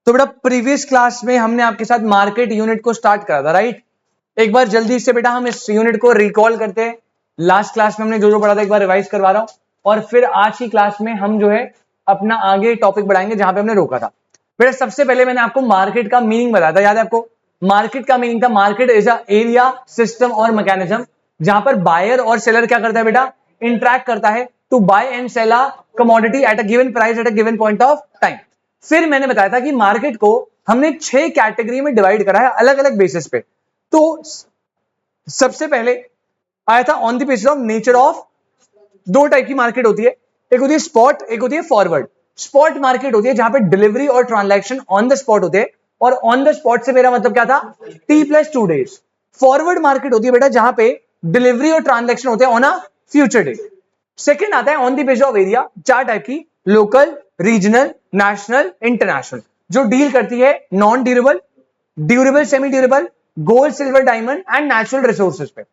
तो बेटा previous class में हमने आपके साथ मार्केट यूनिट को स्टार्ट करा था, राइट। एक बार जल्दी से बेटा हम इस यूनिट को रिकॉल करते हैं। लास्ट क्लास में हमने जो जो पढ़ा था एक बार रिवाइज करवा रहा हूं, और फिर आज की क्लास में हम जो है अपना आगे टॉपिक बढ़ाएंगे जहां पे हमने रोका था। बेटा सबसे पहले मैंने आपको मार्केट का मीनिंग बताया था, याद है आपको? मार्केट का मीनिंग था market is a area, system और मैकेनिज्म जहां पर बायर और सेलर क्या करता है बेटा, इंटरैक्ट करता है to buy and sell a commodity at a given price at a given point of time. फिर मैंने बताया था कि मार्केट को हमने 6 कैटेगरी में डिवाइड करा है अलग अलग बेसिस पे। तो सबसे पहले आया था on the basis of nature of. दो टाइप की मार्केट होती है, एक होती है स्पॉट, एक होती है फॉरवर्ड। स्पॉट मार्केट होती है जहां पे डिलीवरी और ट्रांजैक्शन ऑन द स्पॉट होते हैं, और ऑन द स्पॉट से मेरा मतलब क्या था, T+2 डेज। फॉरवर्ड मार्केट होती है बेटा जहां पे डिलीवरी और ट्रांजैक्शन होते हैं on a future day. Second आता है on the basis of area, 4 type की, लोकल, रीजनल, नेशनल, इंटरनेशनल, जो डील करती है non durable, durable, semi durable, gold, silver, diamond and natural resources पे।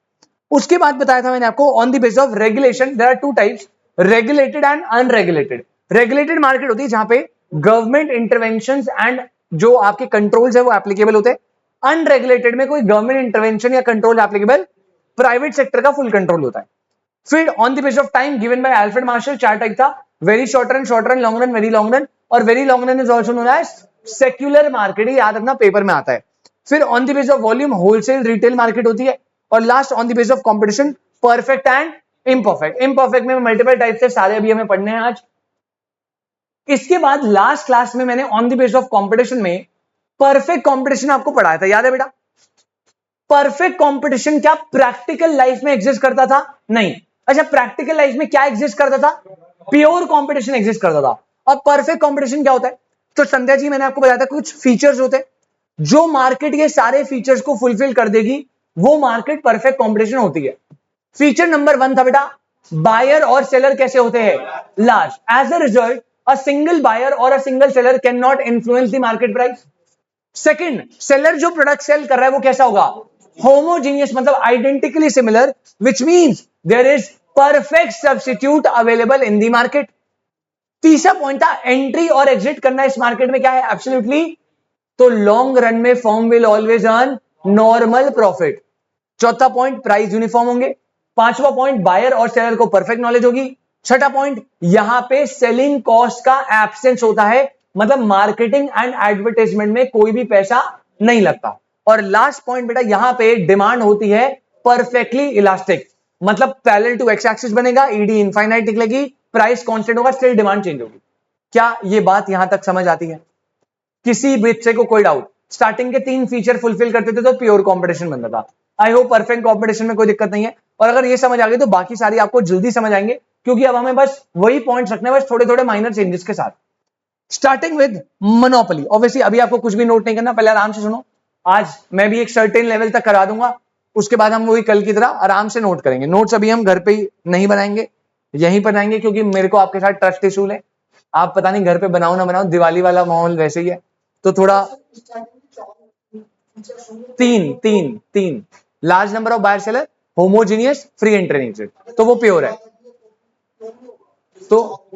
उसके बाद बताया था मैंने आपको on the basis of regulation, there are 2 types, regulated and unregulated. Regulated market होती है जहां पे गवर्नमेंट इंटरवेंशंस एंड जो आपके कंट्रोल्स है वो एप्लीकेबल होते हैं। अनरेगुलेटेड में कोई गवर्नमेंट इंटरवेंशन या कंट्रोल एप्लीकेबल, प्राइवेट सेक्टर का फुल कंट्रोल होता है। फिर on the basis of time given by Alfred Marshall, 4 type था, very short run, long run, very long run, और very long run is also known as secular market, याद रखना paper में आता है। फिर on the basis of volume wholesale retail market होती है, और last on the basis of competition perfect and imperfect. Imperfect में मल्टीपल टाइप से सारे अभी हमें पढ़ने हैं आज। इसके बाद लास्ट क्लास में मैंने on the basis of competition में परफेक्ट कंपटीशन आपको पढ़ाया था, याद है बेटा? परफेक्ट कंपटीशन क्या प्रैक्टिकल लाइफ में एग्जिस्ट करता था? नहीं। अच्छा, प्रैक्टिकल लाइफ में क्या एग्जिस्ट करता था? प्योर कंपटीशन एग्जिस्ट करता था। अब परफेक्ट कंपटीशन क्या होता है? तो संध्या जी मैंने आपको बताया था कुछ फीचर्स होते हैं, जो मार्केट ये सारे फीचर्स को फुलफिल कर देगी वो मार्केट परफेक्ट कंपटीशन होती है। फीचर नंबर 1 था बेटा, बायर और सेलर कैसे होते हैं? Large. As a result a single buyer और a single seller can not influence the market price. Second, seller जो प्रोडक्ट सेल कर रहा है वो कैसा होगा? होमोजीनियस, मतलब identically similar, which means there is perfect substitute available in the market. तीसरा पॉइंट था एंट्री और एग्जिट करना इस मार्केट में क्या है? एब्सोल्युटली। तो लॉन्ग रन में firm will always earn normal profit. चौथा पॉइंट, प्राइस यूनिफॉर्म होंगे। पांचवा पॉइंट, बायर और सेलर को परफेक्ट नॉलेज होगी। छठा पॉइंट, यहां पे सेलिंग कॉस्ट का एब्सेंस होता है, मतलब मार्केटिंग एंड एडवर्टाइजमेंट में कोई भी पैसा नहीं लगता। और लास्ट पॉइंट बेटा, यहां पे डिमांड होती है परफेक्टली इलास्टिक, मतलब पैरेलल टू एक्स एक्सिस बनेगा, ईडी इनफाइनाइट निकलेगी, प्राइस कांस्टेंट होगा, स्टिल डिमांड चेंज होगी। क्या ये बात यहां तक समझ आती है? किसी बच्चे को कोई डाउट? स्टार्टिंग के 3 फीचर फुलफिल करते थे तो प्योर कंपटीशन बनता था। आई होप परफेक्ट कंपटीशन में कोई दिक्कत नहीं है, और अगर ये समझ आ गई तो बाकी सारी आपको जल्दी समझ आएंगे, क्योंकि अब हमें बस वही पॉइंट्स रखने हैं, बस थोड़े थोड़े माइनर चेंजेस के साथ। Starting with monopoly. ऑब्वियसली अभी आपको कुछ भी नोट नहीं करना, पहले आराम से सुनो। आज मैं भी एक सर्टेन लेवल तक करा दूंगा, उसके बाद हम वही कल की तरह आराम से नोट करेंगे। नोट्स अभी हम घर पे ही नहीं बनाएंगे, यहीं पर बनाएंगे, क्योंकि मेरे को आपके साथ ट्रस्ट इशू है। आप पता नहीं घर पे बनाओ ना बनाओ, दिवाली वाला माहौल वैसे ही है, तो थोड़ा तीन large number of buyer seller, homogeneous, free entry exit, तो वो प्योर है। तो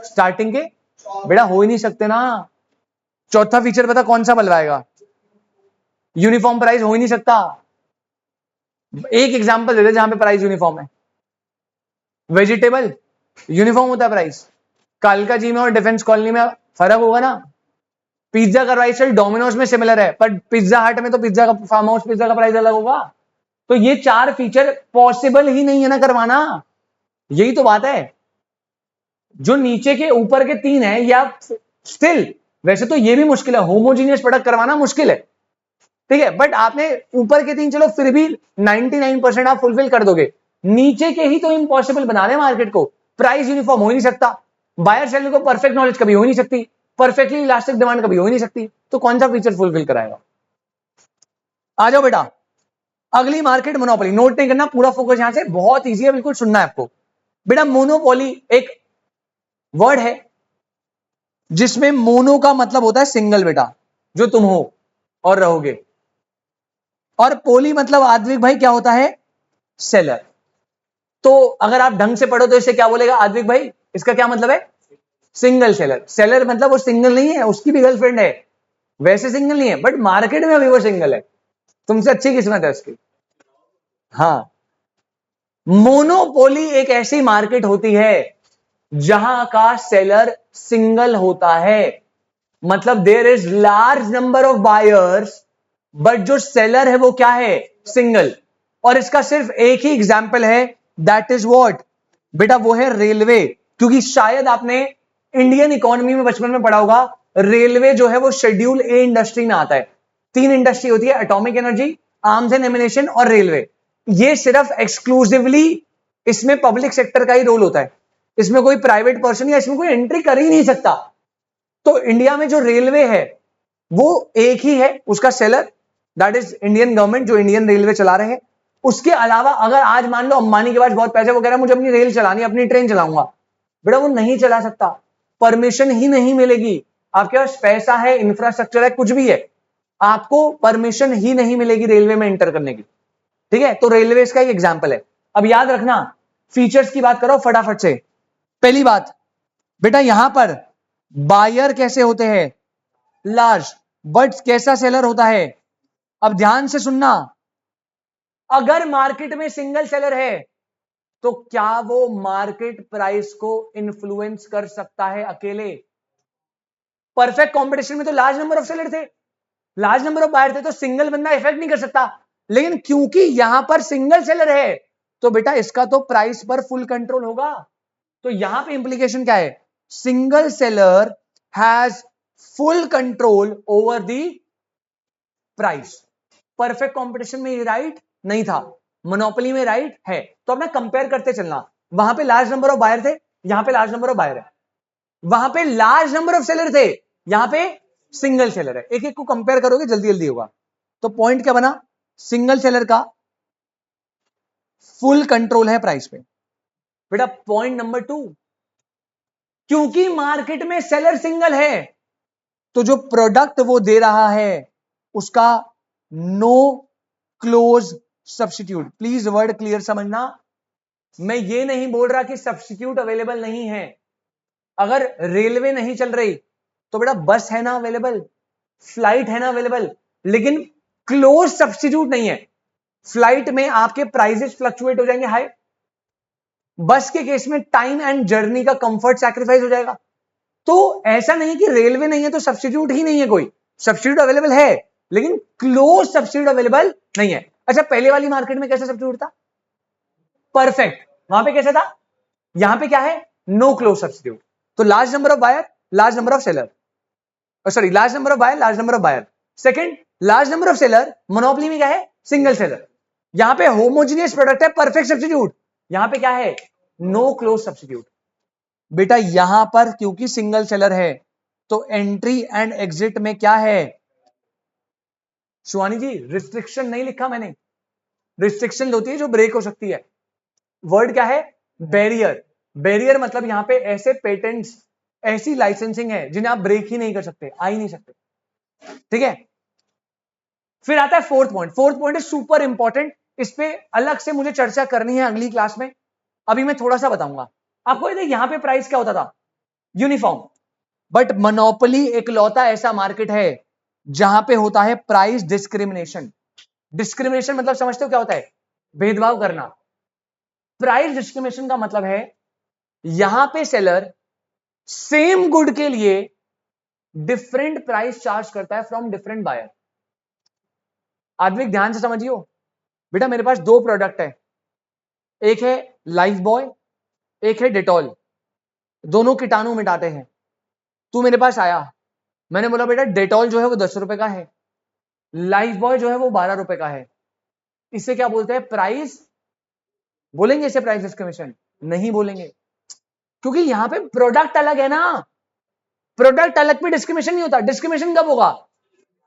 स्टार्टिंग के बेटा हो ही नहीं सकते ना। चौथा फीचर पता कौन सा बलवाएगा? यूनिफॉर्म प्राइस हो ही नहीं सकता। एक एग्जांपल दे दे जहां पे प्राइस यूनिफॉर्म है। वेजिटेबल यूनिफॉर्म होता है प्राइस, कालका जी में और डिफेंस कॉलोनी में फर्क होगा ना। पिज्जा का प्राइस डोमिनोज में सिमिलर है, पर पिज्जा हट में तो पिज्जा का, फार्म हाउस पिज्जा का प्राइस अलग होगा। तो ये 4 फीचर पॉसिबल ही नहीं है ना करवाना, यही तो बात है। जो नीचे के ऊपर के 3 है, या स्टिल वैसे तो ये भी मुश्किल है, होमोजीनियस प्रोडक्ट करवाना मुश्किल है, ठीक है, बट आपने ऊपर के 3 चलो फिर भी 99% आप फुलफिल कर दोगे, नीचे के ही तो इम्पॉसिबल बना रहे मार्केट को। प्राइस यूनिफॉर्म हो ही नहीं सकता, बायर सेलर को परफेक्ट नॉलेज कभी हो ही नहीं सकती, परफेक्टली इलास्टिक डिमांड कभी हो ही नहीं सकती, तो कौन सा फीचर फुलफिल कराएगा? आ जाओ बेटा, अगली मार्केट मोनोपोली। नोट नहीं करना, पूरा फोकस यहां से, बहुत इजी है, बिल्कुल सुनना है आपको। बेटा मोनोपोली एक वर्ड है जिसमें मोनो का मतलब होता है सिंगल बेटा, जो तुम हो और रहोगे, और पोली मतलब आद्विक भाई क्या होता है? सेलर। तो अगर आप ढंग से पढ़ो तो इसे क्या बोलेगा आद्विक भाई? इसका क्या मतलब है? सिंगल सेलर, सेलर मतलब वो सिंगल नहीं है, उसकी भी गर्लफ्रेंड है, वैसे सिंगल नहीं है, बट मार्केट में अभी वो सिंगल है, तुमसे अच्छी किस्मत है उसकी। हाँ, मोनोपोली एक ऐसी मार्केट होती है जहां का सेलर सिंगल होता है, मतलब there is large number of buyers but जो सेलर है वो क्या है, सिंगल। और इसका सिर्फ एक ही एग्जाम्पल है, दैट इज व्हाट बेटा, वो है रेलवे। क्योंकि शायद आपने इंडियन इकोनॉमी में बचपन में पढ़ा होगा, रेलवे जो है वो शेड्यूल ए इंडस्ट्री में आता है। तीन इंडस्ट्री होती है, atomic energy, arms and ammunition और रेलवे। ये सिर्फ एक्सक्लूसिवली इसमें पब्लिक सेक्टर का ही रोल होता है, इसमें कोई प्राइवेट पर्सन या इसमें कोई एंट्री कर ही नहीं सकता। तो इंडिया में जो रेलवे है वो एक ही है, उसका seller that is Indian government जो इंडियन रेलवे चला रहे हैं। उसके अलावा अगर आज मान लो अंबानी के पास बहुत पैसे वगैरह, मुझे अपनी रेल चलानी, अपनी ट्रेन चलाऊंगा, बेटा वो नहीं चला सकता, परमिशन ही नहीं मिलेगी। आपके पास पैसा है, इंफ्रास्ट्रक्चर है, कुछ भी है, आपको परमिशन ही नहीं मिलेगी रेलवे में एंटर करने की। ठीक है, तो रेलवे इसका एक एग्जांपल है। अब याद रखना, फीचर्स की बात करो फटाफट से। पहली बात बेटा, यहां पर बायर कैसे होते हैं, लार्ज, बट कैसा सेलर होता है। अब ध्यान से सुनना, अगर मार्केट में सिंगल सेलर है तो क्या वो मार्केट प्राइस को इन्फ्लुएंस कर सकता है अकेले। परफेक्ट कंपटीशन में तो लार्ज नंबर ऑफ सेलर थे, लार्ज नंबर ऑफ बायर थे, तो सिंगल बंदा इफेक्ट नहीं कर सकता। लेकिन क्योंकि यहां पर सिंगल सेलर है तो बेटा इसका तो प्राइस पर फुल कंट्रोल होगा। तो यहां पे इंप्लीकेशन क्या है, single seller has full control over the price. Perfect competition में ये राइट नहीं था, मोनोपोली में राइट है। तो अपना कंपेयर करते चलना, वहां पे लार्ज नंबर ऑफ बायर थे, यहां पे लार्ज नंबर ऑफ बायर है, वहां पे लार्ज नंबर ऑफ सेलर थे, यहां पे सिंगल सेलर है। एक एक को कंपेयर करोगे जल्दी जल्दी होगा। तो पॉइंट क्या बना, सिंगल सेलर का फुल कंट्रोल है प्राइस पे। बेटा पॉइंट नंबर 2, क्योंकि मार्केट में सेलर सिंगल है तो जो प्रोडक्ट वो दे रहा है उसका no close substitute. Please word clear समझना, मैं ये नहीं बोल रहा कि सब्स्टिट्यूट अवेलेबल नहीं है। अगर रेलवे नहीं चल रही तो बेटा बस है ना अवेलेबल, फ्लाइट है ना अवेलेबल, लेकिन क्लोज सब्स्टिट्यूट नहीं है। फ्लाइट में आपके प्राइसेस फ्लक्चुएट हो जाएंगे हाई, बस के केस में टाइम एंड जर्नी का कंफर्ट सैक्रिफाइस हो जाएगा। तो ऐसा नहीं कि रेलवे नहीं है तो सब्स्टिट्यूट ही नहीं है, कोई सब्स्टिट्यूट अवेलेबल है लेकिन क्लोज सब्स्टिट्यूट अवेलेबल नहीं है। अच्छा, पहले वाली मार्केट में कैसा सब्स्टिट्यूट था, परफेक्ट, वहां पे कैसा था, यहां पे क्या है, नो क्लोज सब्स्टिट्यूट। तो large number of buyer, large number of seller, sorry large number of buyer, large number of buyer. Second, large number of seller, monopoly में क्या है, सिंगल सेलर। यहां पे होमोजीनियस प्रोडक्ट है, परफेक्ट सब्स्टिट्यूट, यहां पे क्या है, नो क्लोज सब्स्टिट्यूट। बेटा यहां पर क्योंकि सिंगल सेलर है तो एंट्री एंड एग्जिट में क्या है, शिवानी जी रिस्ट्रिक्शन नहीं लिखा मैंने, रिस्ट्रिक्शन होती है जो ब्रेक हो सकती है। वर्ड क्या है, बैरियर। बैरियर मतलब यहां पे ऐसे पेटेंट्स, ऐसी लाइसेंसिंग है जिन्हें आप ब्रेक ही नहीं कर सकते, आ ही नहीं सकते। ठीक है, फिर आता है fourth point. Fourth point is super important, इस पे अलग से मुझे चर्चा करनी है अगली क्लास में, अभी मैं थोड़ा सा बताऊंगा आपको। यहां पे प्राइस क्या होता था, यूनिफॉर्म, बट मोनोपोली एक लौता ऐसा मार्केट है जहां पे होता है प्राइस डिस्क्रिमिनेशन। डिस्क्रिमिनेशन मतलब समझते हो क्या होता है, भेदभाव करना। प्राइस डिस्क्रिमिनेशन का मतलब है यहां पे सेलर सेम गुड के लिए डिफरेंट प्राइस चार्ज करता है फ्रॉम डिफरेंट बायर। आदमी ध्यान से समझियो, बेटा मेरे पास दो प्रोडक्ट है, एक है लाइफ बॉय, एक है डेटॉल, दोनों कीटाणु मिटाते हैं। तू मेरे पास आया, मैंने बोला बेटा डेटॉल जो है वो 10 रुपए का है, लाइफ बॉय जो है वो 12 रुपए का है, इसे क्या बोलते हैं, प्राइस। बोलेंगे इसे प्राइस डिस्क्रिमिनेशन, नहीं बोलेंगे, क्योंकि यहां पे प्रोडक्ट अलग है ना। प्रोडक्ट अलग पे डिस्क्रिमिनेशन नहीं होता। डिस्क्रिमिनेशन कब होगा,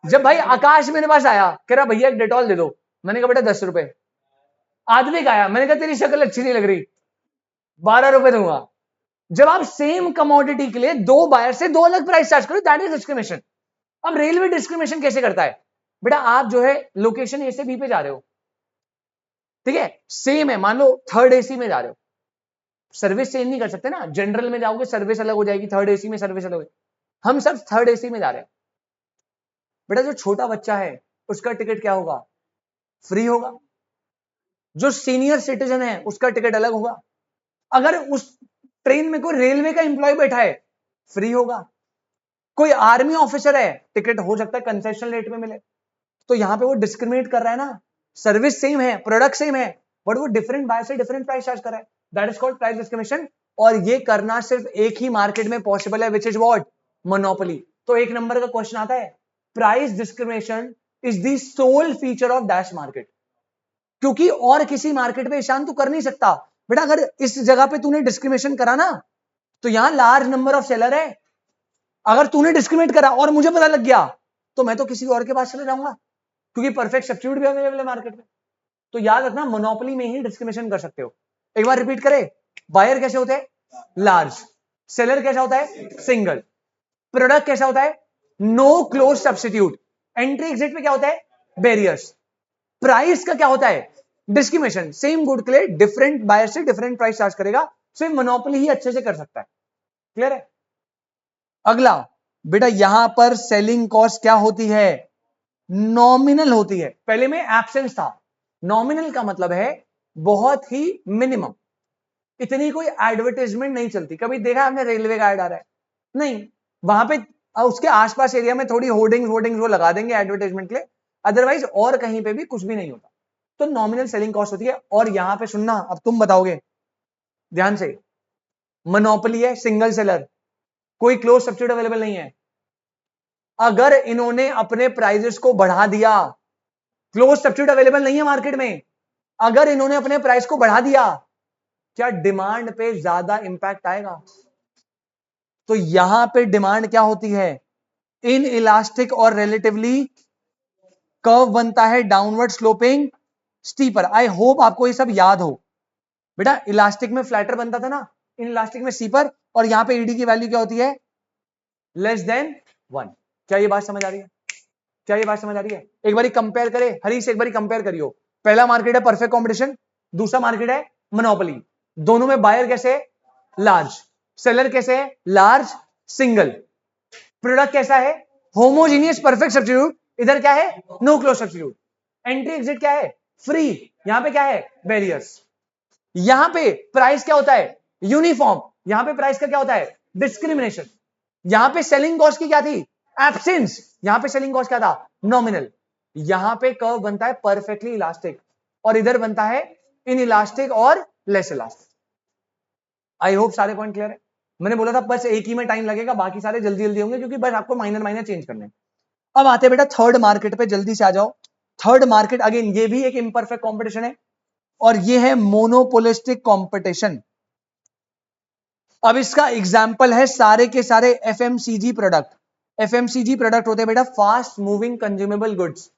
जब भाई आकाश मेरे पास आया कह रहा भैया एक डेटॉल दे दो, मैंने कहा बेटा 10 रुपए। आदमी का आया, मैंने कहा तेरी शक्ल अच्छी नहीं लग रही, 12 रुपए दूंगा। जब आप सेम कमोडिटी के लिए दो बायर से दो अलग प्राइस चार्ज करो, दैट इज डिस्क्रिमिनेशन। अब रेलवे डिस्क्रिमिनेशन कैसे करता है, बेटा आप जो है लोकेशन ए से बी पे जा रहे हो, ठीक है, सेम है, मान लो थर्ड एसी में जा रहे हो, सर्विस चेंज नहीं कर सकते ना, जनरल में जाओगे सर्विस अलग हो जाएगी, थर्ड एसी में सर्विस अलग हो, हम सब थर्ड एसी में जा रहे हैं। बेटा जो छोटा बच्चा है उसका टिकट क्या होगा, फ्री होगा। जो सीनियर सिटीजन है उसका टिकट अलग होगा। अगर उस ट्रेन में कोई रेलवे का एम्प्लॉय बैठा है फ्री होगा, कोई आर्मी ऑफिसर है टिकट हो सकता है कंसेशन रेट में मिले। तो यहां पे वो डिस्क्रिमिनेट कर रहा है ना, सर्विस सेम है, प्रोडक्ट सेम है, बट वो डिफरेंट बायर से डिफरेंट प्राइस चार्ज कर रहा है, that is called price discrimination. और ये करना सिर्फ एक ही मार्केट में पॉसिबल है, विच इज व्हाट, मोनोपोली। तो एक नंबर का क्वेश्चन आता है, price discrimination is the sole feature of dash market, क्योंकि और किसी मार्केट में ईशान तू कर नहीं सकता। बेटा अगर इस जगह पे तूने डिस्क्रिमिनेशन करा ना, तो यहां लार्ज नंबर ऑफ सेलर है, अगर तूने डिस्क्रिमिनेट करा और मुझे पता लग गया तो मैं तो किसी और के पास चले जाऊंगा, क्योंकि परफेक्ट सब्स्टिट्यूट भी अवेलेबल है मार्केट में। तो याद रखना, मोनोपोली में ही डिस्क्रिमिनेशन कर सकते हो। एक बार रिपीट करें, बायर कैसे होते हैं, लार्ज, सेलर कैसा होता है, सिंगल, प्रोडक्ट कैसा होता है, no close substitute, entry exit पे क्या होता है, बैरियर्स, प्राइस का क्या होता है, डिस्क्रिमिनेशन, सेम गुड के लिए डिफरेंट बायर से डिफरेंट प्राइस चार्ज करेगा। सिर्फ मोनोपोली ही अच्छे से कर सकता है। क्लियर है। अगला बेटा यहां पर सेलिंग कॉस्ट क्या होती है, नॉमिनल होती है। पहले में एब्सेंस था, नॉमिनल का मतलब है बहुत ही मिनिमम, इतनी कोई एडवर्टाइजमेंट नहीं चलती। कभी देखा आपने रेलवे का ऐड आ रहा है, नहीं, वहां पे उसके आसपास एरिया में थोड़ी होर्डिंग्स वो लगा देंगे एडवर्टाइजमेंट के लिए, अदरवाइज और कहीं पे भी कुछ भी नहीं होता। तो नॉमिनल सेलिंग कॉस्ट होती है। और यहां पे सुनना, अब तुम बताओगे ध्यान से, मोनोपोली है, सिंगल सेलर, कोई क्लोज सब्स्टिट्यूट अवेलेबल नहीं है। अगर इन्होंने अपने प्राइजेस को बढ़ा दिया, क्लोज सब्स्टिट्यूट अवेलेबल नहीं है मार्केट में, अगर इन्होंने अपने प्राइस को बढ़ा दिया, क्या डिमांड पे ज्यादा इंपैक्ट आएगा। तो यहां पे डिमांड क्या होती है, इन इलास्टिक और रिलेटिवली कर्व बनता है, downward sloping steeper. I hope आपको ये सब याद हो। बेटा इलास्टिक में फ्लैटर बनता था ना, इन इलास्टिक में स्टीपर, और यहां पे ईडी की वैल्यू क्या होती है, लेस देन 1। क्या ये बात समझ आ रही है, क्या ये बात समझ आ रही है। एक बारी कंपेयर करें, हरी से एक बारी कंपेयर करियो। पहला मार्केट है परफेक्ट कंपटीशन, दूसरा मार्केट है मोनोपोली। दोनों में बायर कैसे है, लार्ज, सेलर कैसे है, लार्ज, सिंगल, प्रोडक्ट कैसा है, होमोजीनियस परफेक्ट सब्स्टिट्यूट, इधर क्या है, no close substitute, entry exit क्या है, फ्री, यहां पे क्या है, बैरियर्स। यहां पे प्राइस क्या होता है, यूनिफॉर्म, यहां पे प्राइस का क्या होता है, डिस्क्रिमिनेशन। यहां पे सेलिंग कॉस्ट की क्या थी, एब्सेंस, यहां पे सेलिंग कॉस्ट क्या था, नॉमिनल। यहां पे कर्व बनता है परफेक्टली इलास्टिक, और इधर बनता है इन इलास्टिक और लेस इलास्टिक। आई होप सारे पॉइंट क्लियर है। मैंने बोला था बस एक ही में टाइम लगेगा, बाकी सारे जल्दी जल्दी होंगे, क्योंकि बस आपको माइनर माइनर चेंज करने हैं। अब आते हैं बेटा थर्ड मार्केट पे, जल्दी से आ जाओ। थर्ड मार्केट अगेन ये भी एक इम्परफेक्ट कंपटीशन है, और ये है मोनोपोलिस्टिक कंपटीशन। अब इसका एग्जाम्पल है सारे के सारे एफएमसीजी प्रोडक्ट। एफएमसीजी प्रोडक्ट होते हैं बेटा फास्ट मूविंग कंज्यूमेबल गुड्स।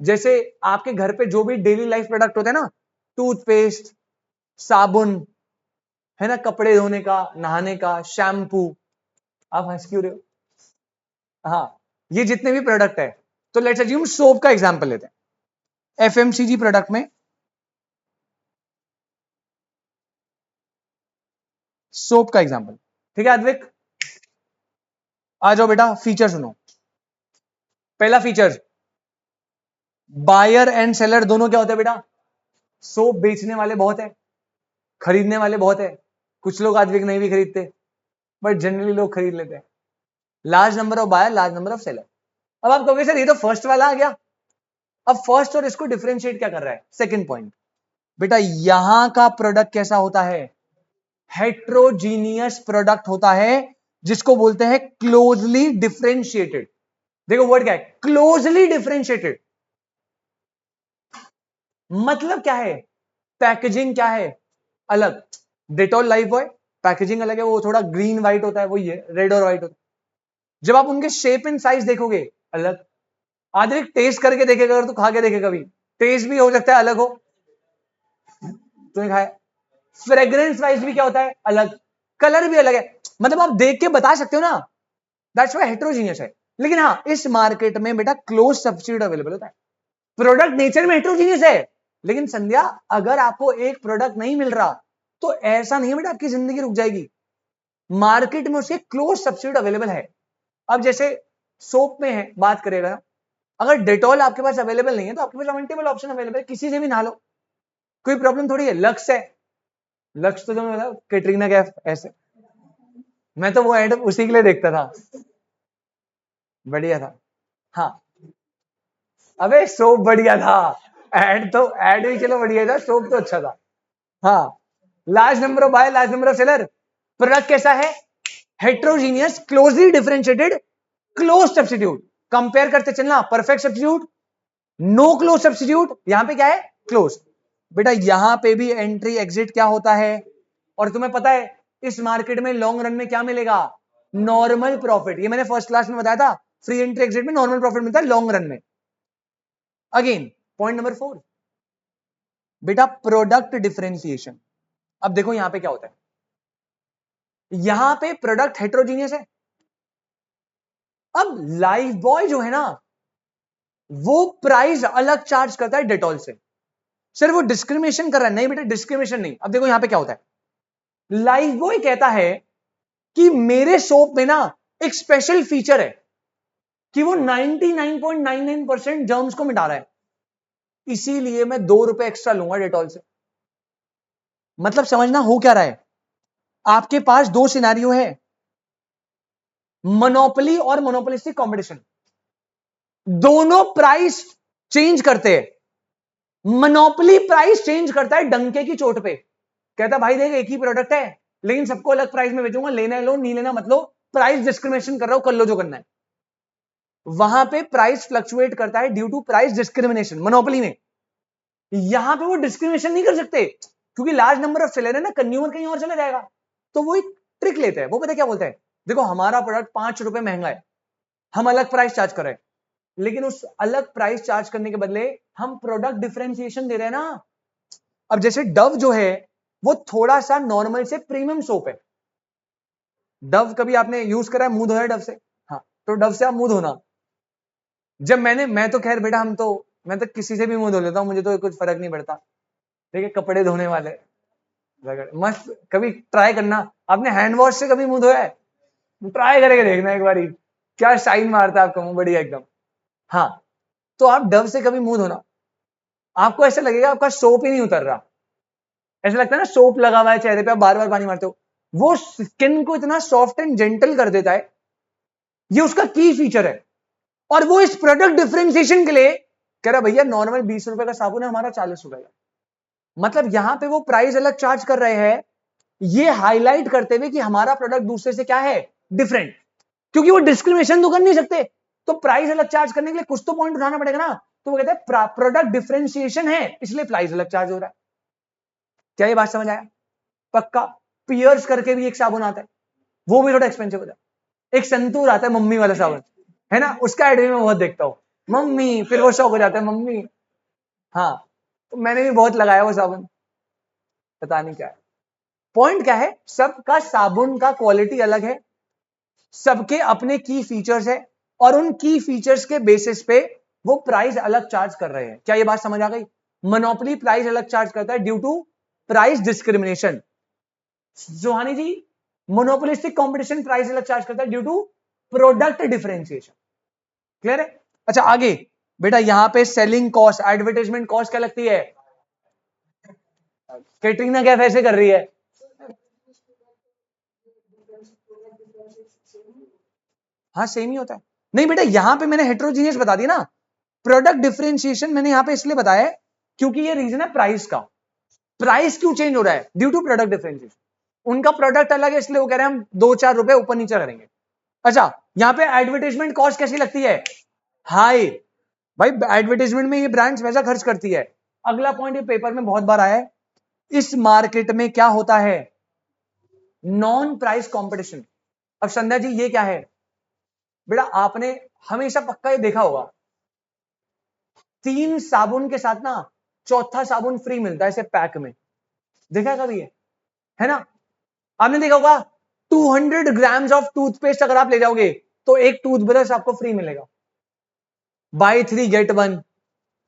जैसे आपके घर पे जो भी डेली लाइफ प्रोडक्ट होते हैं ना, टूथपेस्ट, साबुन, है ना, कपड़े धोने का, नहाने का, शैम्पू, आप हंस क्यों रहे हो, हाँ, ये जितने भी प्रोडक्ट है, तो लेट्स अज्यूम सोप का एग्जांपल लेते हैं। एफएमसीजी प्रोडक्ट में सोप का एग्जांपल, ठीक है अद्विक, आ जाओ बेटा, फीचर सुनो। पहला फीचर, बायर एंड सेलर दोनों क्या होते हैं बेटा, सोप बेचने वाले बहुत है, खरीदने वाले बहुत है, कुछ लोग अद्विक नहीं भी खरीदते, बट जनरली लोग खरीद लेते हैं। Large number of buyer, large number of seller. अब आप कहोगे सर ये तो फर्स्ट वाला आ गया। अब फर्स्ट और इसको डिफरेंशिएट क्या कर रहा है, सेकंड पॉइंट, बेटा यहां का प्रोडक्ट कैसा होता है, हेट्रोजीनियस प्रोडक्ट होता है, जिसको बोलते हैं क्लोजली डिफरेंशिएटेड। देखो वर्ड क्या है, क्लोजली डिफरेंशिएटेड। मतलब क्या है, पैकेजिंग क्या है, अलग। डेटॉल लाइफ बॉय पैकेजिंग अलग है, वो थोड़ा ग्रीन व्हाइट होता है, वही है, रेड और व्हाइट होता है। जब आप उनके शेप एंड साइज देखोगे अलग। आदि टेस्ट करके देखेगा, अगर तू खा के देखेगा, कभी टेस्ट भी हो सकता है अलग हो, तूने खाया। फ्रेग्रेंस वाइज भी क्या होता है, अलग, कलर भी अलग है। मतलब आप देख के बता सकते हो ना, दैट्स व्हाई हेट्रोजीनियस है। लेकिन हाँ, इस मार्केट में बेटा क्लोज सब्स्टिट्यूट अवेलेबल होता है। प्रोडक्ट नेचर में हेट्रोजीनियस है, लेकिन संध्या अगर आपको एक प्रोडक्ट नहीं मिल रहा, तो ऐसा नहीं है बेटा आपकी जिंदगी रुक जाएगी, मार्केट में उसके क्लोज सब्स्टिट्यूट अवेलेबल है। अब जैसे सोप में है बात करेगा, अगर डेटॉल आपके पास अवेलेबल नहीं है तो आपके पास मल्टीपल ऑप्शन अवेलेबल है, किसी से भी नहा लो, कोई प्रॉब्लम थोड़ी है। लक्स है, लक्स तो जो मैं बता कैटरीना कैफ ऐसे, मैं तो वो एड उसी के लिए देखता था, बढ़िया था। हाँ अबे सोप बढ़िया था, एड तो एड भी चलो बढ़िया था, सोप तो अच्छा था। हाँ large number of buy large number of seller, product कैसा है, heterogeneous closely differentiated close substitute, compare करते चलना, perfect substitute, no close substitute, यहां पे क्या है क्लोज। बेटा यहां पे भी एंट्री एग्जिट क्या होता है, और तुम्हें पता है इस मार्केट में लॉन्ग रन में क्या मिलेगा, नॉर्मल प्रॉफिट, ये मैंने फर्स्ट क्लास में बताया था, फ्री एंट्री एग्जिट में नॉर्मल प्रॉफिट मिलता है लॉन्ग रन में। अगेन पॉइंट नंबर 4 बेटा प्रोडक्ट डिफरेंशिएशन। अब देखो यहां पे क्या होता है, यहां पे प्रोडक्ट हेट्रोजीनियस है। अब लाइफ बॉय जो है ना वो प्राइस अलग चार्ज करता है डेटॉल से, सिर्फ वो डिस्क्रिमिनेशन कर रहा है, नहीं बेटा डिस्क्रिमिनेशन नहीं। अब देखो यहां पे क्या होता है, लाइफ बॉय कहता है कि मेरे सोप में ना एक स्पेशल फीचर है कि वो 99.99% जर्म्स को मिटा रहा है, इसीलिए मैं ₹2 एक्स्ट्रा लूंगा डेटॉल से। मतलब समझना हो क्या रहा है, आपके पास दो सिनेरियो है, मोनोपोली और मोनोपोलिस्टिक कंपटीशन, दोनों प्राइस चेंज करते हैं। मोनोपोली प्राइस चेंज करता है डंके की चोट पे, कहता भाई देख एक ही प्रोडक्ट है लेकिन सबको अलग प्राइस में बेचूंगा, लेना है लो, नहीं लेना मत लो, प्राइस डिस्क्रिमिनेशन कर रहा हूं, कर लो जो करना है। वहां पे प्राइस फ्लक्चुएट करता है due to price discrimination monopoly में। यहां पे वो डिस्क्रिमिनेशन नहीं कर सकते क्योंकि लार्ज नंबर ऑफ सेलर है ना, कंज्यूमर कहीं और चला जाएगा। तो वो एक ट्रिक लेते हैं, वो पता क्या बोलते हैं, देखो हमारा प्रोडक्ट ₹5 महंगा है, हम अलग प्राइस चार्ज कर रहे हैं, लेकिन उस अलग प्राइस चार्ज करने के बदले हम प्रोडक्ट डिफरेंशिएशन दे रहे हैं ना। अब जैसे डव जो है वो थोड़ा सा नॉर्मल से प्रीमियम सोप है, डव कभी आपने यूज करा है, मुंह धोया डव से, हाँ तो डव से आप मुंह धोना। जब मैं तो खैर बेटा मैं तो किसी से भी मुंह धो लेता हूं, मुझे तो कुछ फर्क नहीं पड़ता, ठीक है, कपड़े धोने वाले मस्त, कभी ट्राई करना, आपने हैंड वॉश से कभी मुंह धोया है, ट्राई करके देखना एक बार, क्या शाइन मारता है आपका मुंह बढ़िया एकदम। हाँ तो आप डव से कभी मुंह धोना, आपको ऐसा लगेगा आपका सोप ही नहीं उतर रहा, ऐसा लगता है ना सोप लगा हुआ है चेहरे पे, आप बार बार पानी मारते हो, वो स्किन को इतना सॉफ्ट एंड जेंटल कर देता है, ये उसका की फीचर है। और वो इस प्रोडक्ट डिफरेंशिएशन के लिए कह रहा भैया नॉर्मल ₹20 का साबुन है, हमारा ₹40 का। मतलब यहां पे वो प्राइस अलग चार्ज कर रहे हैं, ये हाईलाइट करते हुए कि हमारा प्रोडक्ट दूसरे से क्या है, डिफरेंट, क्योंकि वो डिस्क्रिमिनेशन तो कर नहीं सकते, तो प्राइस अलग चार्ज करने के लिए कुछ तो पॉइंट उठाना पड़ेगा ना, तो वो कहते हैं प्रोडक्ट डिफरेंशिएशन है इसलिए प्राइस अलग चार्ज हो रहा है। क्या ये बात समझ आया, पक्का। पियर्स करके भी एक साबुन आता है, वो भी थोड़ा एक्सपेंसिव होता है। एक संतूर आता है मम्मी वाला साबुन, है ना, उसका एड भी मैं बहुत देखता हूँ, मम्मी, फिर वो शौक हो जाता है मम्मी। हाँ तो मैंने भी बहुत लगाया वो साबुन, पता नहीं क्या है। पॉइंट क्या है, सबका साबुन का क्वालिटी अलग है, सबके अपने की फीचर्स है, और उन की फीचर्स के बेसिस पे वो प्राइस अलग चार्ज कर रहे हैं। क्या ये बात समझ आ गई, मोनोपोली प्राइस अलग चार्ज करता है ड्यू टू प्राइस डिस्क्रिमिनेशन, जोहानी जी मोनोपोलिस्टिक कंपटीशन प्राइस अलग चार्ज करता है due to product differentiation. Clear है। अच्छा आगे बेटा यहां पे सेलिंग कॉस्ट, एडवर्टाइजमेंट कॉस्ट क्या लगती है, कैटरीना कैफ ऐसे कर रही है, हाँ सेम ही होता है। नहीं बेटा यहां पे मैंने हेट्रोजीनियस बता दिया ना, प्रोडक्ट डिफरेंशिएशन मैंने यहां पे इसलिए बताया है क्योंकि ये रीजन है प्राइस का, प्राइस क्यों चेंज हो रहा है, ड्यू टू प्रोडक्ट डिफरेंशिएशन। उनका प्रोडक्ट अलग है इसलिए वो कह रहे हैं हम 2-4 रुपए ऊपर नीचे करेंगे। अच्छा यहां पे एडवर्टाइजमेंट कॉस्ट कैसी लगती है, हाई, भाई एडवर्टाइजमेंट में ये ब्रांड्स वैसा खर्च करती है। अगला पॉइंट ये पेपर में बहुत बार आया है, इस मार्केट में क्या होता है, नॉन प्राइस कंपटीशन। अब संध्या जी ये क्या है, बेटा आपने हमेशा पक्का ये देखा होगा, 3 साबुन के साथ ना चौथा साबुन फ्री मिलता है ऐसे पैक में, देखा कभी ये, है ना। आपने देखा होगा 200 ग्राम्स ऑफ टूथपेस्ट अगर आप ले जाओगे तो एक टूथब्रश आपको फ्री मिलेगा, बाय 3 गेट 1,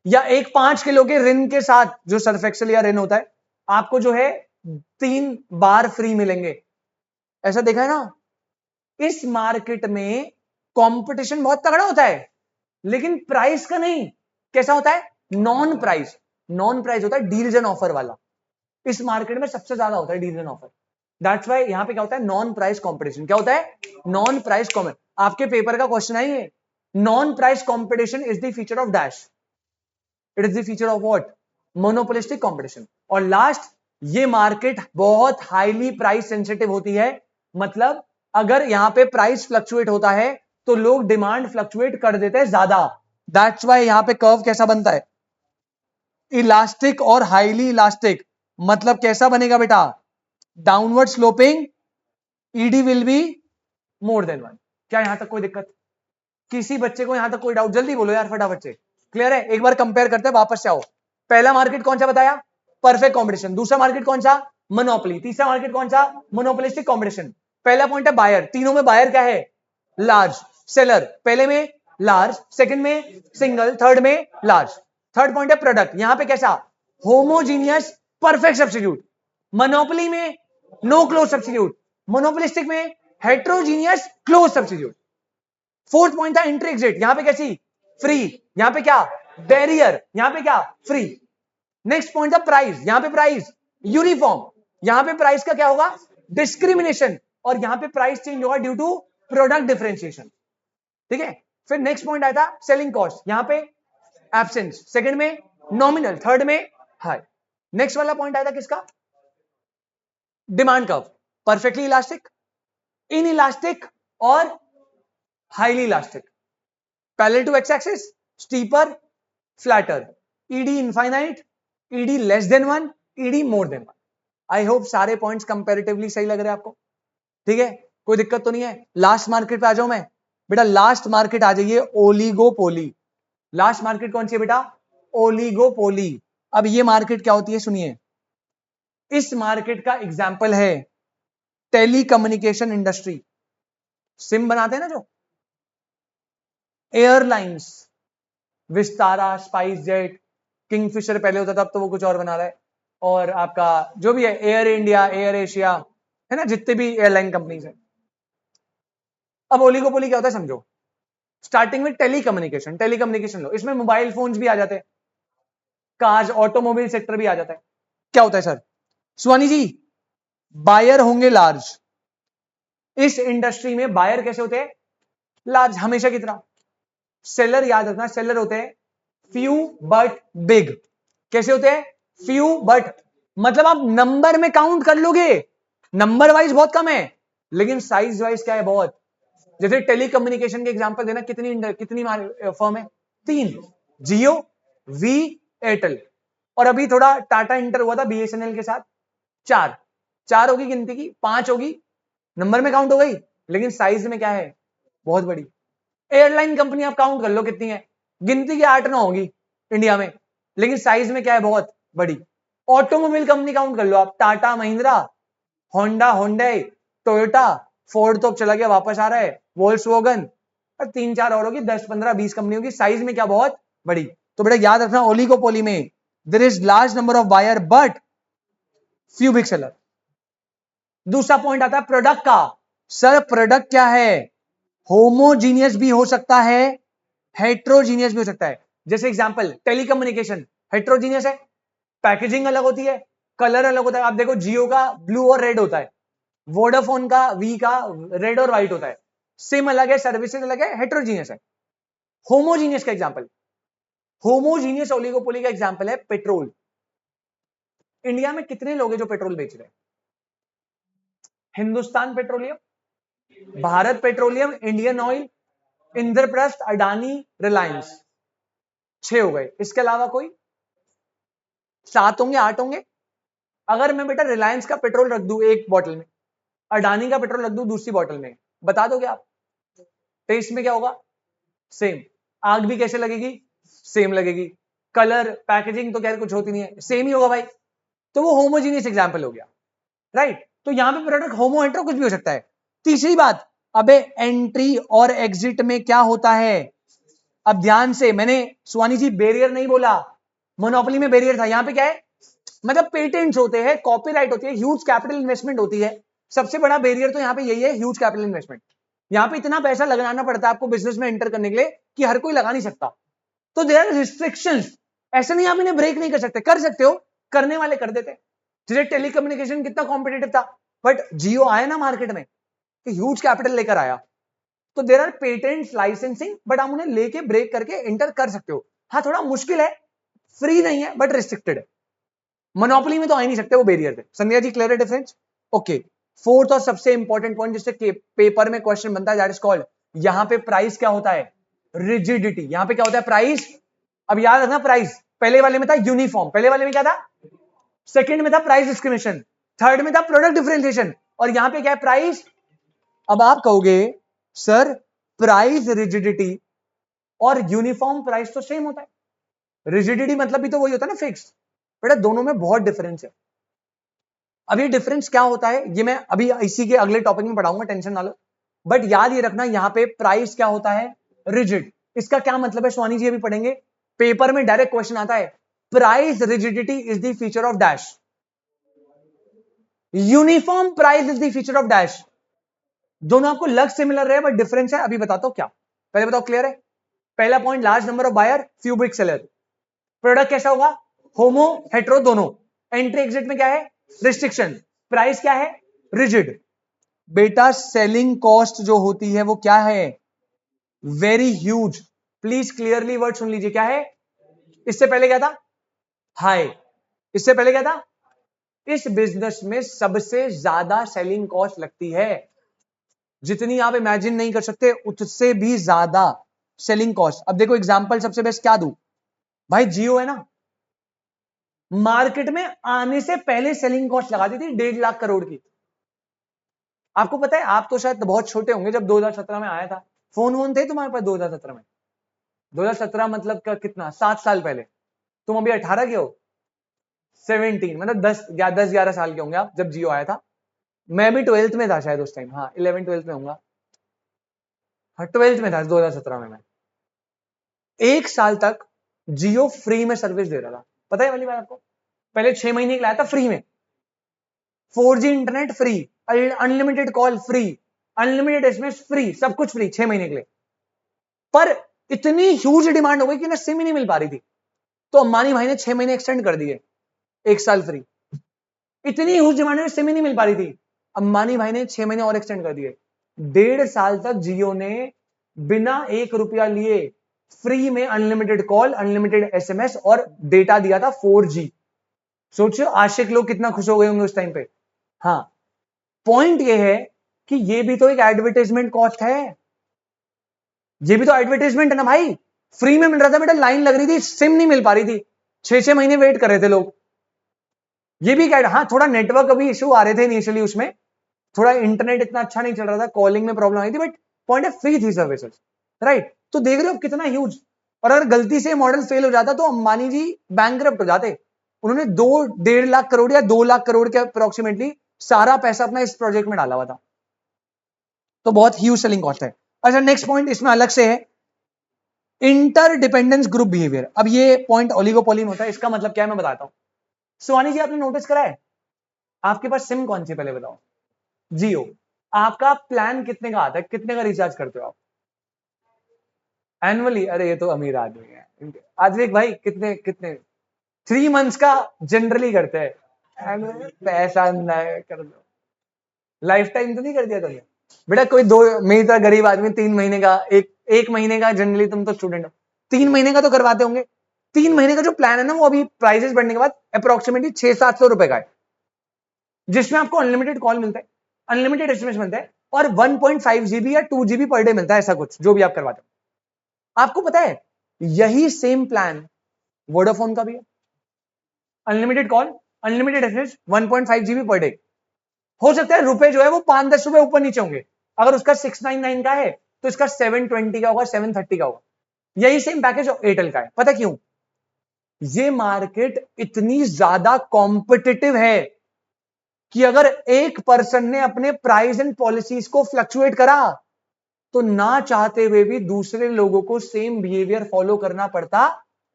या एक 5 किलो के रिन के साथ, जो सर्फ एक्सेल या रिन होता है, आपको जो है 3 बार फ्री मिलेंगे। ऐसा देखा है ना? इस मार्केट में कंपटीशन बहुत तगड़ा होता है, लेकिन प्राइस का नहीं। कैसा होता है? Non price. नॉन प्राइस होता है डील्स एंड ऑफर वाला। इस मार्केट में सबसे ज्यादा होता है deals and offer. That's why यहां पे क्या होता है? Non price competition. क्या होता है? Non price competition. आपके पेपर का क्वेश्चन है ये, non price competition is the feature of dash. It is the feature of what? Monopolistic competition. और लास्ट, ये मार्केट बहुत हाईली प्राइस सेंसिटिव होती है। मतलब अगर यहां पे प्राइस फ्लक्चुएट होता है तो लोग डिमांड फ्लक्चुएट कर देते हैं ज्यादा। दैट्स वाई यहां पे कर्व कैसा बनता है? इलास्टिक और हाईली इलास्टिक। मतलब कैसा बनेगा बेटा? Downward sloping, ED will be more than 1। क्या यहां तक कोई दिक्कत? किसी बच्चे को यहां तक कोई डाउट? जल्दी बोलो यार फटाफट से। क्लियर है? एक बार कंपेयर करते हैं, वापस से आओ। पहला मार्केट कौन सा बताया? Perfect competition. दूसरा मार्केट कौन सा? मोनोपोली। तीसरा मार्केट कौन सा? Monopolistic competition. पहला पॉइंट है बायर। तीनों में बायर क्या है? लार्ज। सेलर पहले में लार्ज, सेकंड में सिंगल, थर्ड में लार्ज। थर्ड पॉइंट है प्रोडक्ट। यहां पे कैसा? Homogeneous perfect substitute. मोनोपोली में नो क्लोज सब्स्टिट्यूट। मोनोपोलिस्टिक में heterogeneous close substitute. Fourth point था एंट्री एग्जिट। यहां पे कैसी? फ्री। यहां पे क्या? बैरियर। यहां पे क्या? फ्री। नेक्स्ट पॉइंट था प्राइस। यहां पे प्राइस यूनिफॉर्म। यहां पे प्राइस का क्या होगा? डिस्क्रिमिनेशन। और यहां पे प्राइस चेंज होगा ड्यू टू प्रोडक्ट डिफरेंशिएशन। ठीक है? फिर नेक्स्ट पॉइंट आया था सेलिंग कॉस्ट। यहां पे एब्सेंस, सेकंड में नॉमिनल, थर्ड में हाई। नेक्स्ट वाला पॉइंट आया था किसका? Demand curve. Perfectly elastic, inelastic और highly elastic. Parallel to X axis, steeper, flatter. ED infinite, ED less than 1, ED more than 1। I hope सारे points comparatively सही लग रहे हैं आपको। ठीक है? कोई दिक्कत तो नहीं है? लास्ट मार्केट पे आ जाऊं मैं बेटा। लास्ट मार्केट आ जाइए, ओलिगोपोली। लास्ट मार्केट कौन सी है बेटा? ओलिगोपोली। अब ये मार्केट क्या होती है सुनिए। इस मार्केट का एग्जाम्पल है टेलीकम्युनिकेशन इंडस्ट्री। सिम बनाते हैं ना जो, airlines, Vistara, spice jet, Kingfisher पहले होता था, अब तो वो कुछ और बना रहा है। और आपका जो भी है, एयर इंडिया, एयर एशिया, है ना, जितने भी एयरलाइन कंपनीज है। अब ओलिगोपोली क्या होता है समझो। स्टार्टिंग में टेलीकम्युनिकेशन। टेलीकम्युनिकेशन लो, इसमें मोबाइल फोन्स भी आ जाते हैं, कार्स, ऑटोमोबाइल सेक्टर भी आ जाता है। क्या होता है सर? सुहानी जी, बायर होंगे लार्ज। इस इंडस्ट्री में बायर कैसे होते हैं? लार्ज, हमेशा की तरह। सेलर याद रखना, सेलर होते हैं फ्यू बट बिग। कैसे होते हैं? फ्यू बट, मतलब आप नंबर में काउंट कर लोगे, नंबर वाइज बहुत कम है, लेकिन साइज वाइज क्या है? बहुत। जैसे टेलीकम्युनिकेशन के एग्जांपल देना, कितनी कितनी फर्म है? 3, जियो, वी, एयरटेल। और अभी थोड़ा टाटा इंटर हुआ था बीएसएनएल के साथ। 4 4 होगी गिनती की, 5 होगी, नंबर में काउंट हो गई, लेकिन साइज में क्या है? बहुत बड़ी। एयरलाइन कंपनी आप काउंट कर लो कितनी है, गिनती की 8-9 होगी इंडिया में, लेकिन साइज में क्या है? बहुत बड़ी। ऑटोमोबाइल कंपनी काउंट कर लो आप, Tata Mahindra, Honda, Hyundai, Toyota, Ford तो अब चला गया, वापस आ रहा है, वोल्क्सवैगन, और 3-4 और होगी, 10-15-20 कंपनी होगी। साइज में क्या? बहुत बड़ी। तो बेटा याद रखना, ओलिगोपोली में there is large number of buyer but few big seller. दूसरा पॉइंट आता है प्रोडक्ट का। सर प्रोडक्ट क्या है? होमोजीनियस भी हो सकता है, हेट्रोजीनियस भी हो सकता है। जैसे एग्जांपल टेलीकम्युनिकेशन हेट्रोजीनियस है, पैकेजिंग अलग होती है, कलर अलग होता है। आप देखो जियो का ब्लू और रेड होता है, वोडाफोन का, वी का रेड और व्हाइट होता है। सिम अलग है, सर्विसेज अलग है, हेट्रोजीनियस है। होमोजीनियस का एग्जांपल, होमोजीनियस ओलिगोपोली का एग्जांपल है पेट्रोल। इंडिया में कितने लोग हैं जो पेट्रोल बेच रहे हैं? Hindustan petroleum, Bharat petroleum, Indian oil, Indraprastha, Adani, Reliance. 6 हो गए। इसके अलावा कोई? 7 होंगे, 8 होंगे। अगर मैं बेटा रिलायंस का पेट्रोल रख दूं एक बॉटल में, अडानी का पेट्रोल रख दूं दूसरी बॉटल में, बता दोगे आप टेस्ट में क्या होगा? सेम। आग भी कैसे लगेगी? सेम लगेगी। कलर, पैकेजिंग तो खैर कुछ होती नहीं है, सेम ही होगा भाई। तो वो होमोजीनियस एग्जांपल हो गया, राइट? तो यहां पे प्रोडक्ट होमो हेट्रो कुछ भी हो सकता है। तीसरी बात, अबे एंट्री और एग्जिट में क्या होता है? अब ध्यान से, मैंने सुहानी जी बैरियर नहीं बोला, मोनोपोली में बैरियर था, यहां पे क्या है? मतलब पेटेंट्स होते हैं, कॉपीराइट होती है, ह्यूज कैपिटल इन्वेस्टमेंट होती है। सबसे बड़ा बैरियर तो यहां पे यही है, ह्यूज कैपिटल इन्वेस्टमेंट। यहां पे इतना पैसा लगाना पड़ता है आपको बिजनेस में एंटर करने के लिए कि हर कोई लगा नहीं सकता। तो देयर आर रिस्ट्रिक्शंस, ऐसे नहीं आप इन्हें ब्रेक नहीं कर सकते हो, करने वाले कर देते। जैसे टेलीकम्युनिकेशन कितना कॉम्पिटेटिव था, बट जियो आया ना मार्केट में, ह्यूज कैपिटल लेकर आया। तो there are patents, licensing, but हम उन्हें लेके ब्रेक करके एंटर कर सकते हो। हाँ थोड़ा मुश्किल है, फ्री नहीं है बट रिस्ट्रिक्टेड है। मोनोपोली में तो आ ही नहीं सकते, वो बैरियर थे। संध्या जी क्लियर है डिफरेंस? ओके। फोर्थ और सबसे इंपॉर्टेंट पॉइंट जिससे पेपर में क्वेश्चन बनता है, दैट इज कॉल्ड, यहां पे प्राइस क्या होता है? रिजिडिटी। यहां पे क्या होता है? प्राइस। अब याद रखना, प्राइस पहले वाले में था यूनिफॉर्म, पहले वाले में क्या था? सेकंड में था प्राइस डिस्क्रिमिनेशन, थर्ड में था प्रोडक्ट डिफरेंशिएशन, और यहां पे क्या है? प्राइस। अब आप कहोगे सर प्राइस रिजिडिटी और यूनिफॉर्म प्राइस तो सेम होता है, रिजिडिटी मतलब भी तो वही होता है ना, फिक्स। बेटा दोनों में बहुत डिफरेंस है। अब ये डिफरेंस क्या होता है ये मैं अभी इसी के अगले टॉपिक में पढ़ाऊंगा, टेंशन ना लो। बट याद ये रखना, यहां पे प्राइस क्या होता है? रिजिड। इसका क्या मतलब है स्वानी जी अभी पढ़ेंगे। पेपर में डायरेक्ट क्वेश्चन आता है, price rigidity is the feature of dash, uniform price is the feature of dash. दोनों आपको लग सिमिलर रहे बट डिफरेंस है, अभी बताता हूं क्या। पहले बताओ क्लियर है? पहला point, large number of buyer, few big seller. Product कैसा होगा? होमो हेट्रो दोनों। एंट्री एग्जिट में क्या है? रिस्ट्रिक्शन। प्राइस क्या है? रिजिड। बेटा सेलिंग कॉस्ट जो होती है वो क्या है? Very huge. Please clearly word सुन लीजिए, क्या है? इससे पहले क्या था? हाई। इससे पहले क्या था? इस बिजनेस में सबसे ज्यादा सेलिंग कॉस्ट लगती है, जितनी आप इमेजिन नहीं कर सकते उससे भी ज्यादा सेलिंग कॉस्ट। अब देखो एग्जांपल सबसे बेस्ट क्या दूं भाई, जियो है ना, मार्केट में आने से पहले सेलिंग कॉस्ट लगा दी थी 1.5 लाख करोड़ की। आपको पता है, आप तो शायद बहुत छोटे होंगे जब 2017 में आया था। फोन वोन थे तुम्हारे पास 2017 में? 2017 मतलब का कितना, 7 साल पहले। तुम अभी 18 के हो, 17 मतलब 10-11 साल के होंगे आप जब जियो आया था। मैं भी 12th में था शायद उस टाइम, हाँ 11-12th में होऊंगा, हाँ 12th में था 2017 में मैं। 1 साल तक जियो फ्री में सर्विस दे रहा था, पता है वाली बात आपको। पहले 6 महीने के लाया था फ्री में, 4G internet free, unlimited call free, unlimited SMS free, सब कुछ फ्री 6 महीने के लिए। पर इतनी ह्यूज डिमांड हो गई कि ना सिम ही नहीं मिल पा रही थी, तो अंबानी भाई ने 6 महीने एक्सटेंड कर दिए, 1 साल फ्री। इतनी ह्यूज डिमांड में सिम ही नहीं मिल पा रही थी, अंबानी भाई ने 6 महीने और एक्सटेंड कर दिए। 1.5 साल तक जियो ने बिना 1 रुपया लिए फ्री में अनलिमिटेड कॉल, अनलिमिटेड एसएमएस और डेटा दिया था 4G। सोचो आशिक लोग कितना खुश हो गए होंगे उस टाइम पे। हाँ, पॉइंट ये है कि ये भी तो एक एडवर्टाइजमेंट कॉस्ट है, ये भी तो एडवर्टाइजमेंट है ना भाई। फ्री में मिल रहा था बेटा, लाइन लग रही थी, सिम नहीं मिल पा रही थी, 6-6 महीने वेट कर रहे थे लोग। ये भी क्या, हाँ थोड़ा नेटवर्क अभी इशू आ रहे थे इनिशियली, उसमें थोड़ा इंटरनेट इतना अच्छा नहीं चल रहा था, कॉलिंग में प्रॉब्लम आई थी, बट पॉइंट है फ्री थी सर्विसेज, राइट। तो देख रहे हो कितना ह्यूज। और अगर गलती से मॉडल फेल हो जाता तो अंबानी जी बैंकरप्ट हो जाते। उन्होंने 2-1.5 लाख करोड़ या 2 लाख करोड़ के अप्रोक्सीमेटली सारा पैसा अपना इस प्रोजेक्ट में डाला हुआ था, तो बहुत ह्यूज सेलिंग कॉस्ट है। अच्छा नेक्स्ट पॉइंट इसमें अलग से है, इंटरडिपेंडेंस ग्रुप बिहेवियर। अब ये पॉइंट ओलिगोपोली में होता है, इसका मतलब क्या है मैं बताता हूं। सुहानी जी आपने नोटिस करा है, आपके पास सिम कौन सी पहले बताओ? जियो। आपका प्लान कितने का आता है, कितने का रिचार्ज करते हो आप एनुअली? अरे ये तो अमीर आदमी है। आजविक भाई कितने कितने? 3 मंथ्स का जनरली करते हैं, पैसा नहीं कर दो, लाइफ टाइम तो नहीं कर दिया तुमने बेटा? कोई दो, मेरी तरह गरीब आदमी 3 महीने का, एक महीने का, जनरली तुम तो स्टूडेंट हो, 3 महीने का तो करवाते होंगे। 3 महीने का जो प्लान है ना, वो अभी प्राइसेस बढ़ने के बाद अप्रोक्सीमेटली 600-700 रुपए का है, जिसमें आपको अनलिमिटेड कॉल मिलता है, अनलिमिटेड एसएमएस मिलता है, और 1.5 GB या 2 GB पर डे मिलता है, ऐसा कुछ जो भी आप करवाते हो। आपको पता है यही सेम प्लान वोडाफोन का भी है, unlimited call, unlimited SMS, 1.5 GB per day. हो सकता है रुपए जो है वो 5-10 रुपए ऊपर नीचे होंगे, अगर उसका 699 का है तो इसका 720 का होगा, 730 का होगा। यही सेम पैकेज एयरटेल का है। पता क्यों? ये मार्केट इतनी ज्यादा कॉम्पिटिटिव है कि अगर एक पर्सन ने अपने प्राइस एंड पॉलिसीज को फ्लक्चुएट करा तो ना चाहते हुए भी दूसरे लोगों को सेम बिहेवियर फॉलो करना पड़ता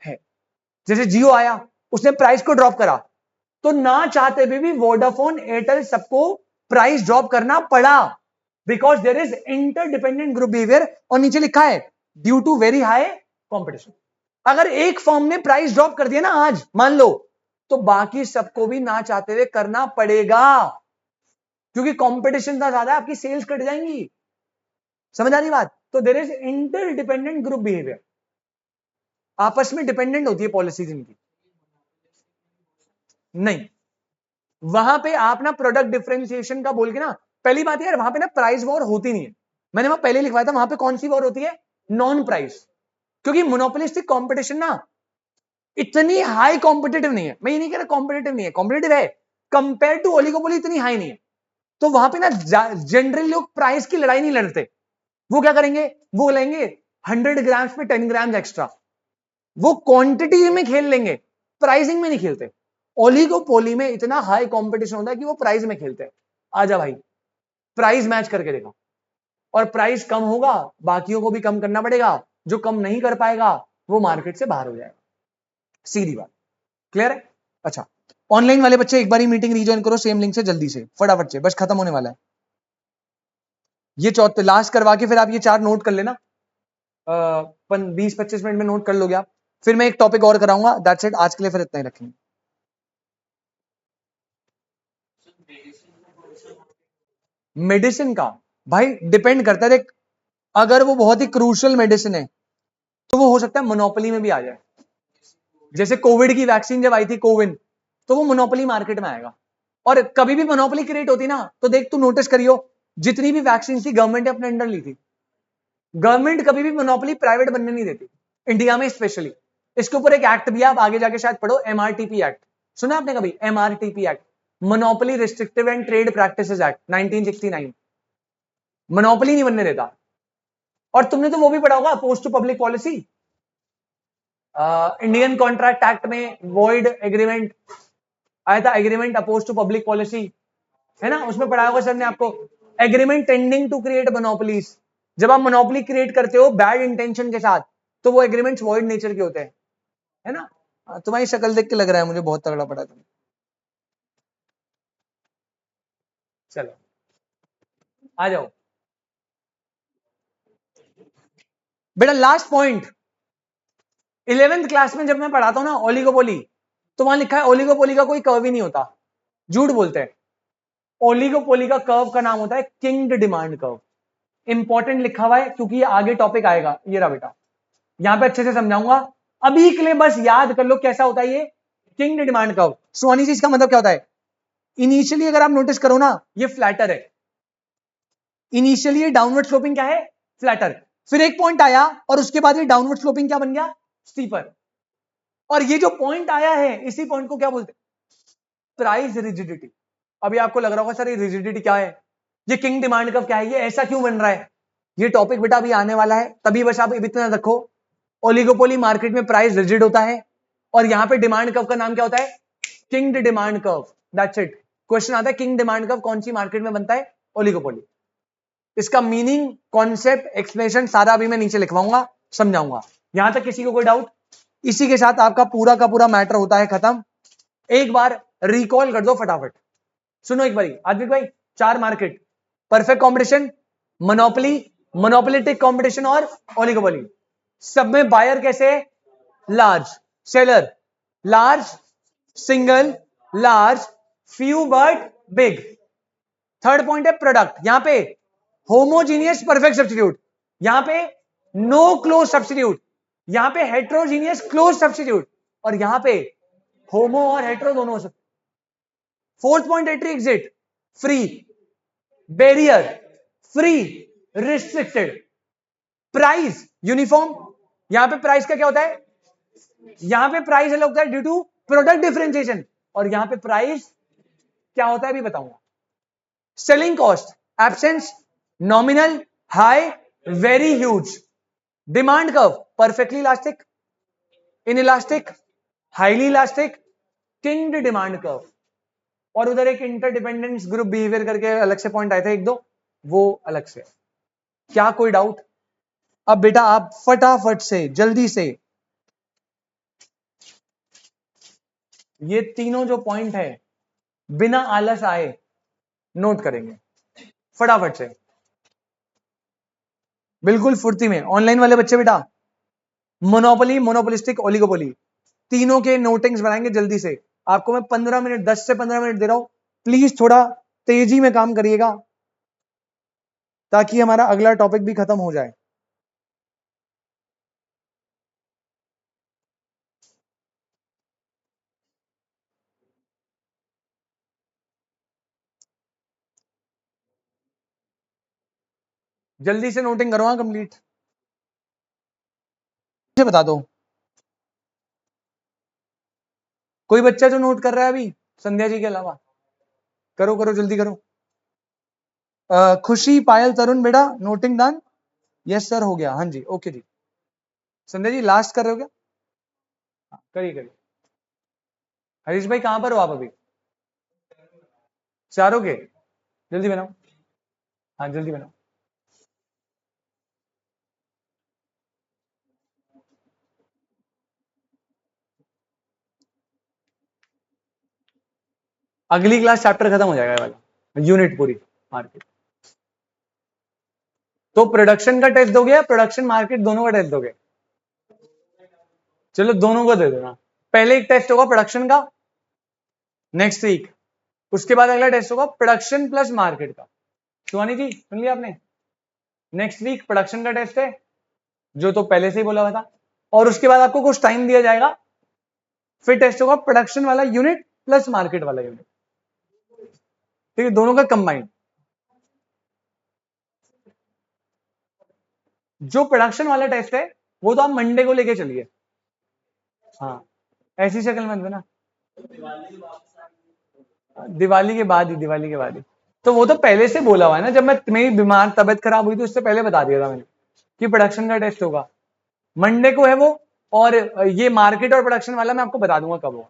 है। जैसे जियो आया, उसने प्राइस को ड्रॉप करा तो ना चाहते हुए भी वोडाफोन, एयरटेल सबको प्राइस ड्रॉप करना पड़ा, because there is interdependent group behaviour. और नीचे लिखा है due to very high competition. अगर एक फर्म ने प्राइस ड्रॉप कर दिया ना आज मान लो, तो बाकी सबको भी ना चाहते हुए करना पड़ेगा, क्योंकि कंपटीशन इतना ज्यादा है, आपकी सेल्स कट जाएंगी। समझ आ रही बात? तो there is interdependent group behaviour, आपस में डिपेंडेंट होती है पॉलिसीज इनकी। नहीं, वहां पे आप ना प्रोडक्ट डिफरेंशिएशन का बोल के ना, पहली बात यार वहां पे ना प्राइस वॉर होती नहीं है। मैंने वहां पहले लिखवाया था, वहां पे कौन सी वॉर होती है? Non price. क्योंकि मोनोपोलिस्टिक कंपटीशन ना इतनी हाई कॉम्पिटेटिव नहीं है। मैं ये नहीं कह रहा कॉम्पिटेटिव नहीं है, कॉम्पिटेटिव है, कंपेयर टू ओलिगोपोली इतनी हाई नहीं है। तो वहां पे ना जनरली लोग प्राइस की लड़ाई नहीं लड़ते। वो क्या करेंगे? वो लेंगे 100 ग्राम्स में 10 ग्राम एक्स्ट्रा, वो क्वांटिटी में खेल लेंगे, प्राइसिंग में नहीं खेलते। ओलिगोपोली में इतना हाई कंपटीशन होता है कि वो प्राइस में खेलते हैं। आजा भाई, प्राइस मैच करके देखो, और प्राइस कम होगा, बाकियों को भी कम करना पड़ेगा, जो कम नहीं कर पाएगा वो मार्केट से बाहर हो जाएगा। सीधी बात, क्लियर है? अच्छा, ऑनलाइन वाले बच्चे एक बार ही मीटिंग रीजॉइन करो सेम लिंक से, जल्दी से फटाफट से, बस खत्म होने वाला है ये। चौथे लास्ट करवा के फिर आप ये 4 नोट कर लेना, 20-25 मिनट में नोट कर लोगे आप। फिर मैं एक टॉपिक और कराऊंगा, दैट्स इट, आज के लिए फिर इतना ही रखेंगे। मेडिसिन का भाई डिपेंड करता है, देख अगर वो बहुत ही क्रूशियल मेडिसिन है तो वो हो सकता है मोनोपोली में भी आ जाए। जैसे कोविड की वैक्सीन जब आई थी कोविन, तो वो मोनोपोली मार्केट में आएगा। और कभी भी मोनोपोली क्रिएट होती ना, तो देख तू नोटिस करियो, जितनी भी वैक्सीन थी गवर्नमेंट ने अपने अंडर ली थी। गवर्नमेंट कभी भी मोनोपोली प्राइवेट बनने नहीं देती, इंडिया में स्पेशली। इसके ऊपर एक एक्ट भी है, आप आगे जाके शायद पढ़ो, एमआरटीपी एक्ट। सुना आपने कभी? MRTP act, monopoly restrictive and trade practices act 1969, monopoly नहीं बनने देता। और तुमने तो वो भी पढ़ा होगा, opposed to public policy, Indian contract act में वॉइड एग्रीमेंट आया था, agreement opposed to public policy, है ना? उसमें पढ़ाया होगा सर ने आपको, agreement tending to create monopolies. जब आप मोनोपोली क्रिएट करते हो बैड इंटेंशन के साथ, तो वो एग्रीमेंट्स वॉइड नेचर के होते हैं, है ना? तुम्हारी शक्ल देख के लग रहा है मुझे बहुत तगड़ा पड़ा तुमने। चलो आ जाओ बेटा, लास्ट पॉइंट। 11th क्लास में जब मैं पढ़ाता हूं ना ओलिगोपोली, तो वहां लिखा है ओलिगोपोली का कोई कर्व ही नहीं होता, झूठ बोलते हैं। ओलिगोपोली का कर्व का नाम होता है किंग्ड डिमांड कर्व। इंपॉर्टेंट लिखा हुआ है क्योंकि ये आगे टॉपिक आएगा, ये रहा बेटा, यहां पे अच्छे से समझाऊंगा। अभी के लिए बस याद कर लो कैसा होता है ये किंग्ड डिमांड कर्व। सोनी जी इसका मतलब क्या होता है? इनिशियली अगर आप नोटिस करो ना, ये फ्लैटर है, इनिशियली ये डाउनवर्ड स्लोपिंग क्या है? फ्लैटर। फिर एक पॉइंट आया और उसके बाद ये डाउनवर्ड स्लोपिंग क्या बन गया? स्टीपर। और ये जो पॉइंट आया है, इसी पॉइंट को क्या बोलते हैं? Price rigidity. अभी आपको लग रहा होगा सर ये रिजिडिटी क्या है, ये किंग डिमांड कर्व क्या है, ये ऐसा क्यों बन रहा है? ये टॉपिक बेटा अभी आने वाला है, तभी बस आप इतना रखो, ओलिगोपोली मार्केट में प्राइस रिजिड होता है, और यहां पे डिमांड कर्व का नाम क्या होता है? King demand curve. That's it. Question आता है किंग डिमांड कर्व कौन सी मार्केट में बनता है? ओलिगोपोली। इसका मीनिंग, कॉन्सेप्ट, एक्सप्लेनेशन सारा अभी मैं नीचे लिखवाऊंगा, समझाऊंगा। यहां तक किसी को कोई डाउट? इसी के साथ आपका पूरा का पूरा मैटर होता है खत्म। एक बार रिकॉल कर दो फटाफट, सुनो एक बारी आदित्य भाई। 4 market, perfect competition, monopoly, monopolistic competition और ओलिगोपोली। सब में बायर कैसे है? Large, seller large, single large, few but big. Third point है प्रोडक्ट, यहां पे होमोजीनियस परफेक्ट सब्स्टिट्यूट, यहां पे नो क्लोज सब्स्टिट्यूट, यहां पे हेट्रोजीनियस क्लोज सब्स्टिट्यूट, और यहां पे होमो और हेट्रो दोनों हो सकते। Fourth point entry exit, free, barrier, free, restricted, price uniform. यहां पे प्राइस का क्या होता है? यहां पे प्राइस अलग होता है ड्यू टू प्रोडक्ट डिफरेंशिएशन, और यहां पे प्राइस क्या होता है अभी बताऊंगा। Selling cost, absence, nominal, high, very huge. Demand curve, perfectly elastic, inelastic, highly elastic, kinked demand curve. और उधर एक इंटरडिपेंडेंस ग्रुप बिहेवियर करके अलग से पॉइंट आए थे एक दो, वो अलग से। क्या कोई डाउट? अब बेटा आप फटाफट से जल्दी से ये तीनों जो पॉइंट है बिना आलस आए नोट करेंगे फटाफट से, बिल्कुल फुर्ती में। ऑनलाइन वाले बच्चे बेटा मोनोपोली, मोनोपोलिस्टिक, ओलिगोपोली, तीनों के नोटिंग्स बनाएंगे जल्दी से। आपको मैं 15 मिनट, 10 से 15 मिनट दे रहा हूं, प्लीज थोड़ा तेजी में काम करिएगा ताकि हमारा अगला टॉपिक भी खत्म हो जाए। जल्दी से नोटिंग करो, हाँ कंप्लीट से बता दो। कोई बच्चा जो नोट कर रहा है अभी संध्या जी के अलावा, करो करो जल्दी करो। खुशी, पायल, तरुण बेटा नोटिंग डन? यस सर हो गया, हाँ जी ओके जी। संध्या जी लास्ट कर रहे हो क्या? करिए करिए। हरीश भाई कहां पर हो आप अभी? चारों के जल्दी बनाओ, हाँ जल्दी बनाओ। अगली क्लास चैप्टर खत्म हो जाएगा ये वाला, यूनिट पूरी मार्केट। तो प्रोडक्शन का टेस्ट दोगे या प्रोडक्शन मार्केट दोनों का टेस्ट दोगे? चलो दोनों को दे देना। पहले एक टेस्ट होगा प्रोडक्शन का नेक्स्ट वीक, उसके बाद अगला टेस्ट होगा प्रोडक्शन प्लस मार्केट का। शिवानी जी सुन लिया आपने? नेक्स्ट वीक प्रोडक्शन का टेस्ट है जो तो पहले से ही बोला हुआ था, और उसके बाद आपको कुछ टाइम दिया जाएगा, फिर टेस्ट होगा प्रोडक्शन वाला यूनिट प्लस मार्केट वाला यूनिट, ठीक है, दोनों का कंबाइंड। जो प्रोडक्शन वाला टेस्ट है वो तो आप मंडे को लेके चलिए, हाँ ऐसी शक्ल मत बना, दिवाली के बाद ही, दिवाली के बाद ही। तो वो तो पहले से बोला हुआ है ना, जब मैं मेरी बीमार तबियत खराब हुई तो उससे पहले बता दिया था मैंने कि प्रोडक्शन का टेस्ट होगा मंडे को है वो, और ये मार्केट और प्रोडक्शन वाला मैं आपको बता दूंगा कब होगा।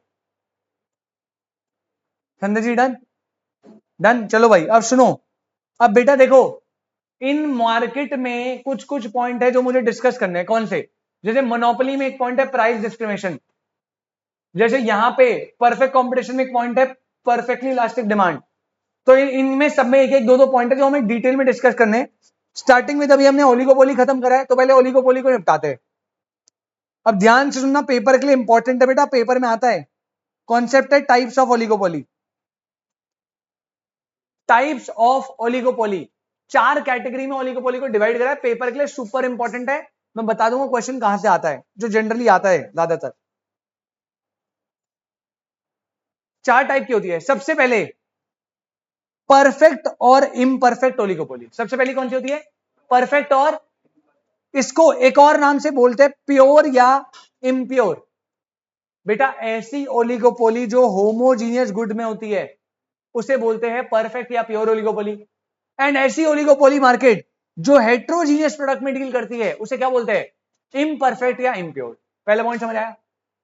संजय जी डन? डन, चलो भाई अब सुनो। अब बेटा देखो, इन मार्केट में कुछ कुछ पॉइंट है जो मुझे डिस्कस करने हैं। कौन से? जैसे मोनोपोली में एक पॉइंट है प्राइस डिस्क्रिमिनेशन, जैसे यहां पे परफेक्ट कंपटीशन में एक पॉइंट है परफेक्टली इलास्टिक डिमांड। तो इनमें सब में एक एक दो दो पॉइंट है जो हमें डिटेल में डिस्कस करने हैं। स्टार्टिंग में अभी हमने ओलिगोपोली खत्म करा है, तो पहले ओलिगोपोली को निपटाते हैं। अब ध्यान से सुनना, पेपर के लिए इंपॉर्टेंट है बेटा, पेपर में आता है। कॉन्सेप्ट है types of oligopoly. Types of oligopoly, 4 category में ओलिगोपोली को डिवाइड करा है, पेपर के लिए सुपर इंपॉर्टेंट है। मैं बता दूंगा क्वेश्चन कहां से आता है, जो जनरली आता है ज्यादातर। 4 टाइप की होती है। सबसे पहले परफेक्ट और इम्परफेक्ट ओलिगोपोली। सबसे पहली कौन सी होती है? परफेक्ट, और इसको एक और नाम से बोलते हैं प्योर या इम्प्योर। बेटा ऐसी ओलिगोपोली जो होमोजीनियस गुड में होती है उसे बोलते हैं परफेक्ट या प्योर ओलिगोपोली। एंड ऐसी ओलिगोपोली मार्केट जो हेट्रोजीनियस प्रोडक्ट में डील करती है उसे क्या बोलते हैं? इम्परफेक्ट या इम्प्योर। पहला पॉइंट समझ आया?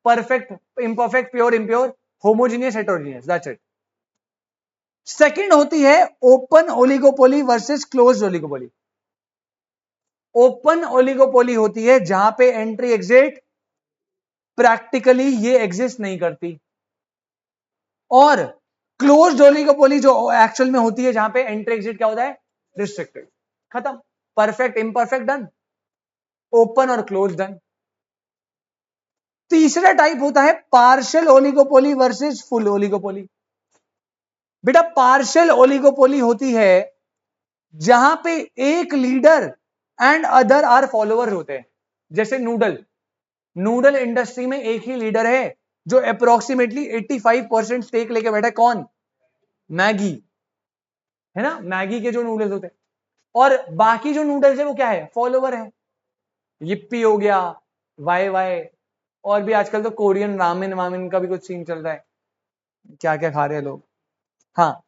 Perfect, imperfect, pure, impure, homogeneous, heterogeneous, that's it. Second होती है open oligopoly versus closed oligopoly. Open oligopoly होती है जहां पे एंट्री एग्जिट प्रैक्टिकली ये एग्जिस्ट नहीं करती, और क्लोज्ड ओलिगोपोली जो एक्चुअल में होती है जहां पे एंट्री एग्जिट क्या होता है? रिस्ट्रिक्टेड। खत्म। परफेक्ट, इम्परफेक्ट डन, ओपन और क्लोज डन। तीसरा टाइप होता है partial oligopoly versus full oligopoly. बेटा पार्शियल ओलिगोपोली होती है जहां पे एक leader and other are follower होते हैं। जैसे नूडल, नूडल इंडस्ट्री में एक ही लीडर है जो अप्रोक्सीमेटली 85% स्टेक लेके बैठा है। कौन? मैगी, है ना, मैगी के जो नूडल्स होते हैं, और बाकी जो नूडल्स है वो क्या है? फॉलोवर है। यिप्पी हो गया, वाई वाई, और भी आजकल तो कोरियन रामेन वामेन का भी कुछ सीन चल रहा है, क्या क्या खा रहे हैं लोग। हाँ,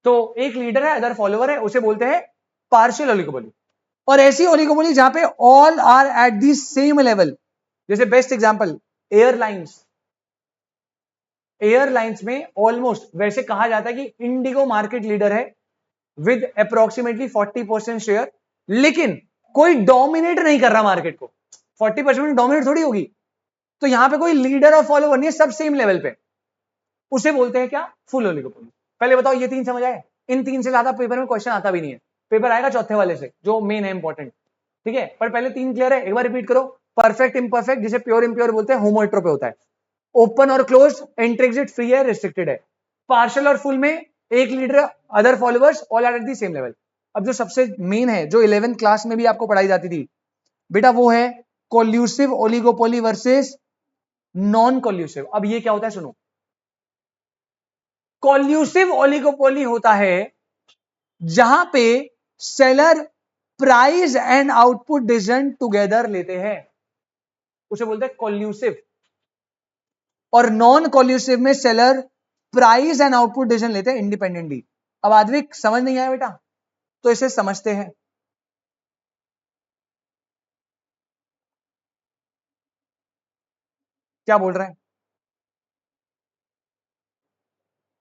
तो एक लीडर है, अदर फॉलोवर है, उसे बोलते हैं पार्शियल ओलिगोपोली। और ऐसी ओलिगोपोली जहां पे all are at the same level, जैसे बेस्ट एग्जांपल एयरलाइंस। एयरलाइंस में ऑलमोस्ट वैसे कहा जाता है कि इंडिगो मार्केट लीडर है विद अप्रोक्सीमेटली 40% शेयर, लेकिन कोई डोमिनेट नहीं कर रहा मार्केट को। 40% डोमिनेट थोड़ी होगी, तो यहां पे कोई लीडर और फॉलोवर नहीं है, सब सेम लेवल पे। उसे बोलते हैं क्या? Full oligopoly. पहले बताओ ये तीन समझ आए? इन तीन से ज्यादा पेपर में क्वेश्चन आता भी नहीं है, पेपर आएगा चौथे वाले से जो मेन है इंपॉर्टेंट, ठीक है? पर पहले तीन क्लियर है, एक बार रिपीट करो। परफेक्ट इम्परफेक्ट, जिसे प्योर इम्प्योर बोलते हैं, होमोइट्रो पे होता है। ओपन और क्लोज, इंट्रिग्जिट फ्री है, रिस्ट्रिक्टेड है। पार्शियल और फुल में एक leader, other followers, all are at the same level. अब जो सबसे मेन है, जो 11th क्लास में भी आपको पढ़ाई जाती थी बेटा, वो है collusive oligopoly versus non collusive. अब ये क्या होता है सुनो, कोल्यूसिव ओलिगोपोली होता है जहां पे seller price and output decision together लेते हैं, उसे बोलते हैं कोल्यूसिव। और नॉन कोल्यूसिव में seller price and output decision लेते हैं इंडिपेंडेंटली। अब आदविक समझ नहीं आया बेटा, तो इसे समझते हैं। क्या बोल रहे हैं?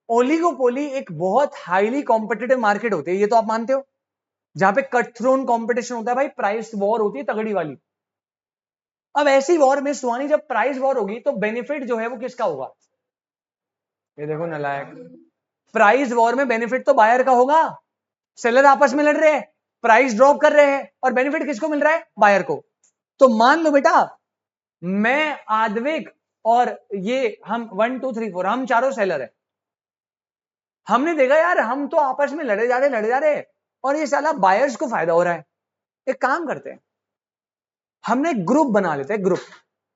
ओलिगोपोली एक बहुत हाईली कॉम्पिटिटिव मार्केट होती है, ये तो आप मानते हो, जहां पे कट थ्रोन कॉम्पिटिशन होता है भाई, प्राइस वॉर होती है तगड़ी वाली। अब ऐसी वॉर में सुहानी, जब प्राइस वॉर होगी तो बेनिफिट जो है वो किसका होगा? ये देखो नालायक, प्राइस वॉर में बेनिफिट तो बायर का होगा। सेलर आपस में लड़ रहे हैं, प्राइस ड्रॉप कर रहे हैं, और बेनिफिट किसको मिल रहा है? बायर को। तो मान लो बेटा, मैं, आद्विक और ये, हम 1 2 3 4, हम चारों सेलर है। हमने देखा यार हम तो आपस में लड़े जा रहे और ये साला बायर्स को फायदा हो रहा है। एक काम करते हैं, हमने एक ग्रुप बना लेते हैं, ग्रुप।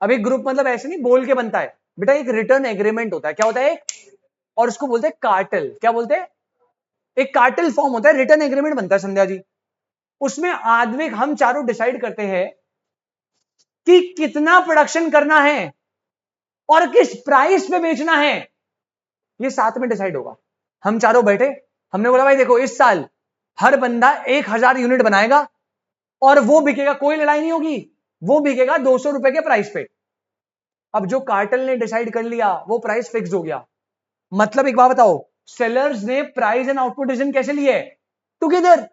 अब एक ग्रुप मतलब ऐसे नहीं बोल के बनता है बेटा, एक रिटर्न एग्रीमेंट होता है। क्या होता है? एक, और उसको बोलते हैं कार्टेल। क्या बोलते हैं? एक कार्टेल फॉर्म होता है, रिटर्न एग्रीमेंट बनता है संध्या जी। उसमें आद्विक हम चारों डिसाइड करते हैं कि कितना प्रोडक्शन करना है और किस प्राइस पे बेचना है, ये साथ में डिसाइड होगा। हम चारों बैठे, हमने बोला भाई देखो इस साल हर बंदा 1000 यूनिट बनाएगा और वो बिकेगा, कोई लड़ाई नहीं होगी, वो बिकेगा 200 रुपए के प्राइस पे। अब जो कार्टेल ने डिसाइड कर लिया वो प्राइस फिक्स हो गया। मतलब एक बात बताओ, सेलर्स ने प्राइस एंड आउटपुट डिसीजन कैसे लिए? टुगेदर।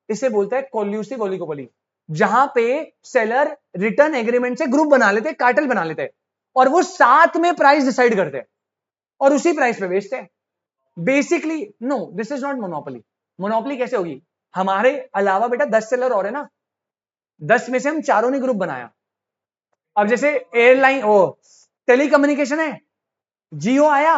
इसे बोलते हैं कोल्यूसिव ओलिगोपोली, जहां पे सेलर रिटर्न एग्रीमेंट से ग्रुप बना लेते, कार्टेल बना लेते, और वो साथ में प्राइस डिसाइड करते और उसी प्राइस पे बेचते हैं। Basically no, this is not monopoly. Monopoly कैसे होगी? हमारे अलावा बेटा 10 सेलर और है ना, 10 में से हम चारों ने ग्रुप बनाया। अब जैसे एयरलाइन, ओ टेलीकम्युनिकेशन है, जियो आया,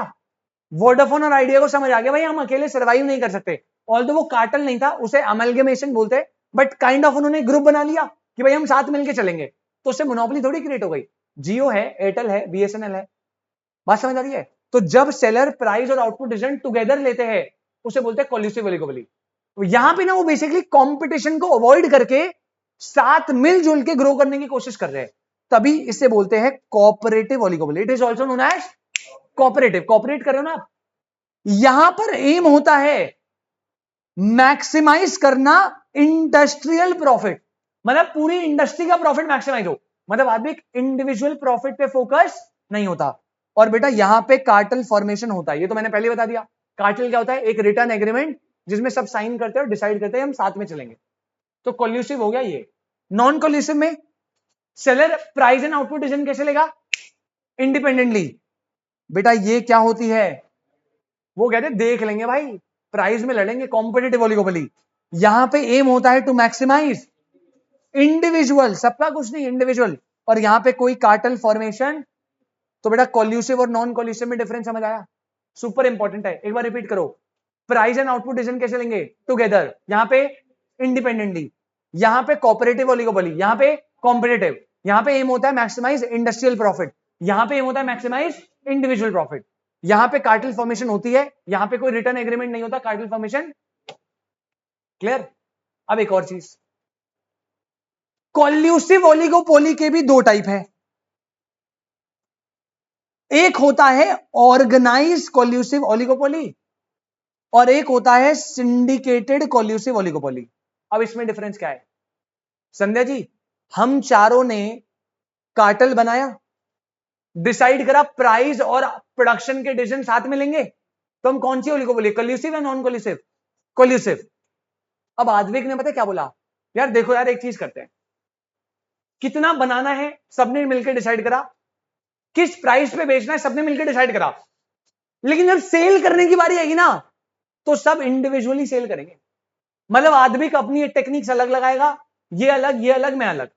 वोडाफोन और आइडिया को समझ आ गया भाई हम अकेले सर्वाइव नहीं कर सकते। ऑल्दो वो कार्टेल नहीं था, उसे अमलगमेशन बोलते हैं, बट काइंड ऑफ उन्होंने ग्रुप बना लिया कि भाई हम साथ मिलके चलेंगे, तो उससे मोनोपोली थोड़ी क्रिएट हो गई। जियो है, एयरटेल है, बीएसएनएल है। बात समझ आ रही है? तो जब सेलर प्राइस और आउटपुट डिसीजन टुगेदर लेते हैं उसे बोलते हैं कोल्यूसिव ओलिगोपोली। यहां पे ना वो बेसिकली कंपटीशन को अवॉइड करके साथ मिलजुल के ग्रो करने की कोशिश कर रहे हैं, तभी इसे बोलते हैं cooperative oligopoly. It is also known as cooperative. Cooperate कर रहे हो ना आप। यहां पर एम होता है मैक्सिमाइज करना इंडस्ट्रियल प्रॉफिट, मतलब पूरी इंडस्ट्री का प्रॉफिट मैक्सिमाइज हो। मतलब आदमी इंडिविजुअल प्रॉफिट पे फोकस नहीं होता। और बेटा यहां पे कार्टेल फॉर्मेशन होता है, ये तो मैंने पहले बता दिया। कार्टेल क्या होता है? एक रिटर्न एग्रीमेंट जिसमें सब साइन करते हैं और डिसाइड करते हैं हम साथ में चलेंगे। तो कोल्यूसिव हो गया ये। नॉन कोल्यूसिव में seller price and output decision कैसे लेगा? इंडिपेंडेंटली। बेटा ये क्या होती है? वो कहते हैं देख लेंगे भाई, प्राइस में लड़ेंगे, कॉम्पिटिटिव ओलिगोपोली। यहां पे एम होता है टू मैक्सिमाइज इंडिविजुअल, सबका कुछ नहीं, इंडिविजुअल। और यहां पे कोई कार्टेल फॉर्मेशन। तो बेटा कोल्यूसिव और नॉन कोल्यूसिव में डिफरेंस समझ आया? सुपर इंपॉर्टेंट है, एक बार रिपीट करो। प्राइस एंड आउटपुट डिसीजन कैसे लेंगे? टुगेदर। यहां पे इंडिपेंडेंटली, यहां पे कोऑपरेटिव ओलिगोपोली, यहां पे कॉम्पिटिटिव। यहां पे एम होता है मैक्सिमाइज इंडस्ट्रियल प्रॉफिट, यहां पे एम होता है मैक्सिमाइज इंडिविजुअल प्रॉफिट। यहां पे कार्टेल फॉर्मेशन होती है, यहां पे कोई रिटर्न एग्रीमेंट नहीं होता, कार्टेल फॉर्मेशन। क्लियर? अब एक और चीज, कोल्यूसिव ओलिगोपोली के भी दो टाइप है। एक होता है ऑर्गेनाइज कोल्यूसिव ओलिगोपोली और एक होता है सिंडिकेटेड कोल्यूसिव ओलिगोपोली। अब इसमें डिफरेंस क्या है? संध्या जी, हम चारों ने कार्टेल बनाया, डिसाइड करा प्राइस और प्रोडक्शन के डिसीजन साथ में लेंगे, तो हम कौन सी ओलिगोपोली, कोल्यूसिव या नॉन कोल्यूसिव? कोल्यूसिव। अब आद्विक ने पता क्या बोला? यार देखो यार एक चीज करते हैं, कितना बनाना है सबने मिलकर डिसाइड करा, किस प्राइस पे बेचना है सबने मिलकर डिसाइड करा, लेकिन जब सेल करने की बारी आएगी ना, तो सब इंडिविजुअली सेल करेंगे। मतलब आदमी का अपनी टेक्निक्स अलग लगाएगा, ये अलग, ये अलग, मैं अलग।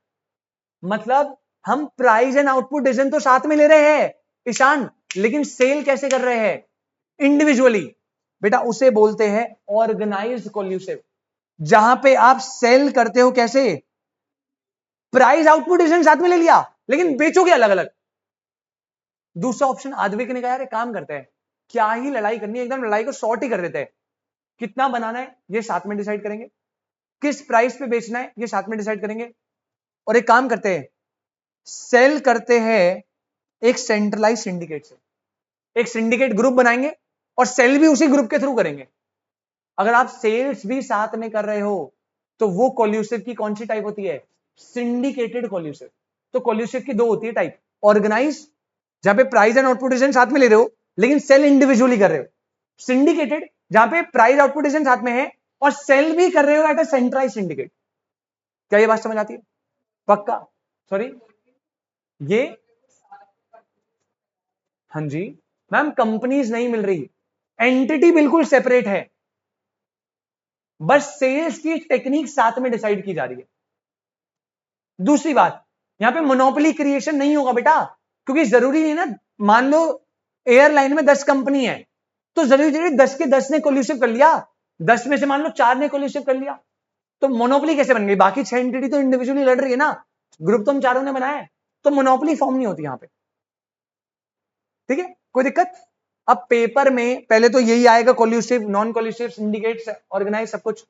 मतलब हम प्राइस एंड आउटपुट डिसीजन तो साथ में ले रहे हैं ईशान, लेकिन सेल कैसे कर रहे हैं? इंडिविजुअली। बेटा उसे बोलते हैं ऑर्गेनाइज्ड कोल्यूसिव, जहां पे आप सेल करते हो कैसे? प्राइस आउटपुट डिसीजन साथ में ले लिया, लेकिन बेचोगे अलग अलग। दूसरा ऑप्शन आदमी ने कहा यार काम करते हैं, क्या ही लड़ाई करनी है, एकदम लड़ाई को शॉर्ट ही कर देते हैं। कितना बनाना है ये साथ में डिसाइड करेंगे, किस प्राइस पे बेचना है ये साथ में डिसाइड करेंगे, और एक काम करते हैं, सेल करते हैं एक सेंट्रलाइज सिंडिकेट से। एक सिंडिकेट ग्रुप बनाएंगे और सेल भी उसी ग्रुप के थ्रू करेंगे। अगर आप सेल्स भी साथ में कर रहे हो तो वो कोल्यूसिव की कौन सी टाइप होती है? Syndicated collusive. तो कोल्यूसिव की दो होती है टाइप, ऑर्गेनाइज जहां पे प्राइस एंड आउटपुट डिसीजन साथ में ले रहे हो लेकिन सेल इंडिविजुअली कर रहे हो, सिंडिकेटेड जहां पे प्राइस आउटपुट डिसीजन साथ में है और सेल भी कर रहे हो एट अ सेंट्रलाइज सिंडिकेट। क्या ये बात समझ आती है? पक्का? सॉरी ये, हाँ जी मैम, कंपनीज नहीं मिल रही, एंटिटी बिल्कुल सेपरेट है, बस सेल्स की टेक्निक साथ में डिसाइड की जा रही है। दूसरी बात, यहां पे मोनोपोली क्रिएशन नहीं होगा बेटा, क्योंकि जरूरी नहीं ना, मान लो एयरलाइन में 10 कंपनी है, तो जरूरी नहीं 10 के 10 ने कोल्यूसिव कर लिया, 10 में से मान लो 4 ने कोल्यूसिव कर लिया, तो मोनोपोली कैसे बन गई? बाकी 6 एंटिटी तो इंडिविजुअली लड़ रही है ना, ग्रुप तो हम चारों ने बनाया है, तो मोनोपोली फॉर्म नहीं होती यहां पे। ठीक है, कोई दिक्कत? अब पेपर में पहले तो यही आएगा, collusive, non collusive, syndicate, organise, सब कुछ।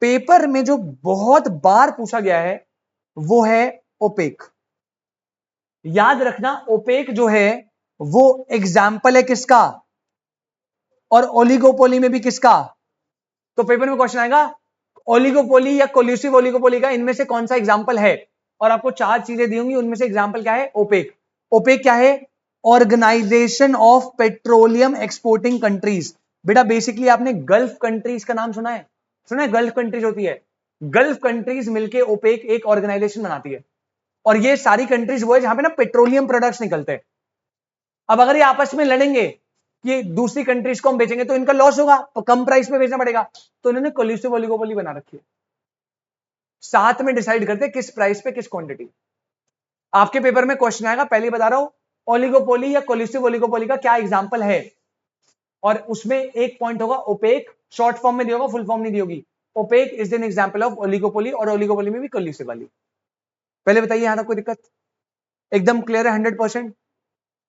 पेपर में जो बहुत बार पूछा गया है वो है ओपेक। याद रखना, ओपेक जो है वो एग्जाम्पल है किसका? और ओलिगोपोली में भी किसका? तो पेपर में क्वेश्चन आएगा ओलिगोपोली या कोल्यूसिव ओलिगोपोली का इनमें से कौन सा एग्जाम्पल है, और आपको 4 चीजें दी होंगी, उनमें से एग्जाम्पल क्या है? ओपेक। ओपेक क्या है? Organisation of petroleum exporting countries. बेटा बेसिकली आपने गल्फ कंट्रीज का नाम सुना है? सुना है गल्फ कंट्रीज होती है, गल्फ कंट्रीज मिलके ओपेक एक ऑर्गेनाइजेशन बनाती है, और ये सारी कंट्रीज वो है जहां पे ना पेट्रोलियम प्रोडक्ट्स निकलते हैं। अब अगर ये आपस में लड़ेंगे कि दूसरी कंट्रीज को हम बेचेंगे तो इनका लॉस होगा, तो कम प्राइस पे बेचना पड़ेगा, तो इन्होंने कोल्यूसिव ओलिगोपोली बना रखी है, साथ में डिसाइड करते किस प्राइस पे किस क्वांटिटी। आपके पेपर में क्वेश्चन आएगा, पहले बता रहा हूं, ओलिगोपोली या कोल्यूसिव ओलिगोपोली का क्या एग्जांपल है, और उसमें एक पॉइंट होगा ओपेक, शॉर्ट फॉर्म में दिया होगा, फुल फॉर्म नहीं दी होगी। OPEC is an example of oligopoly, और ओलिगोपोली में भी कोल्यूसिव वाली। पहले बताइए यहां तक कोई दिक्कत? एकदम क्लियर है? 100%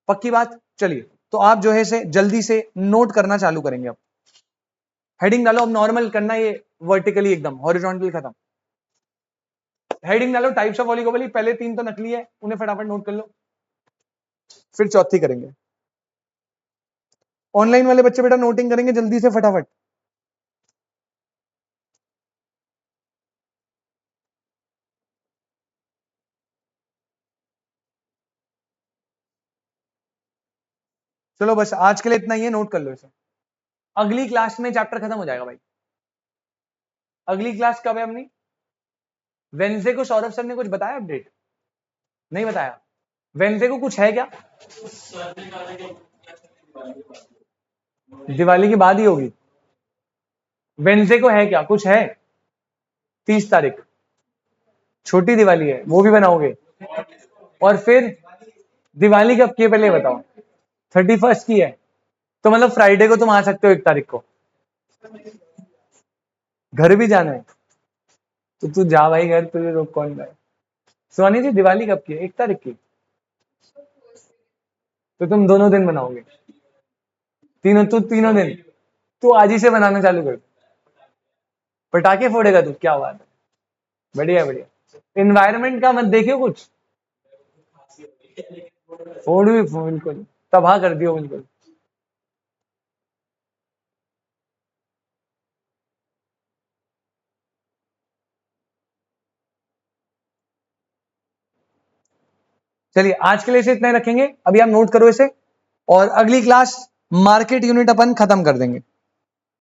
पक्की बात? चलिए, तो आप जो है इसे जल्दी से नोट करना चालू करेंगे। अब हेडिंग डालो, अब नॉर्मल करना, ये वर्टिकली एकदम, हॉरिजॉन्टल खत्म। हेडिंग डालो टाइप्स ऑफ ओलिगोपोली, पहले 3 तो नकली है, उन्हें फटाफट नोट कर लो, फिर चौथी करेंगे। ऑनलाइन वाले बच्चे बेटा नोटिंग करेंगे जल्दी से फटाफट। चलो बस आज के लिए इतना ही है, नोट कर लो इसे, अगली क्लास में चैप्टर खत्म हो जाएगा भाई। अगली क्लास कब है अपनी? वेंसडे को सौरभ सर ने कुछ बताया अपडेट? नहीं बताया? वेंसडे को कुछ है क्या? दिवाली की बाद ही होगी। वेंसडे को है क्या, कुछ है? 30 तारीख छोटी दिवाली है, वो भी बनाओगे? और फिर दिवाली कब की है पहले बताओ? 31st की है, तो मतलब फ्राइडे को तुम आ सकते हो, 1 तारीख को। घर भी जाना है तो तू जा भाई घर, तुझे रोक कौन रहा है? सोनी जी दिवाली कब की है? 1 तारीख की, तो तुम दोनों दिन बनाओगे? तीनों दिन तू आज ही से बनाना चालू कर। पटाखे फोड़ेगा तू? क्या बात है, बढ़िया बढ़िया। इन्वायरमेंट का मत देखियो कुछ, फोड़ भी बिल्कुल तबाह कर दियो बिल्कुल। चलिए आज के लिए इसे इतना ही रखेंगे, अभी आप नोट करो इसे, और अगली क्लास मार्केट यूनिट अपन खत्म कर देंगे।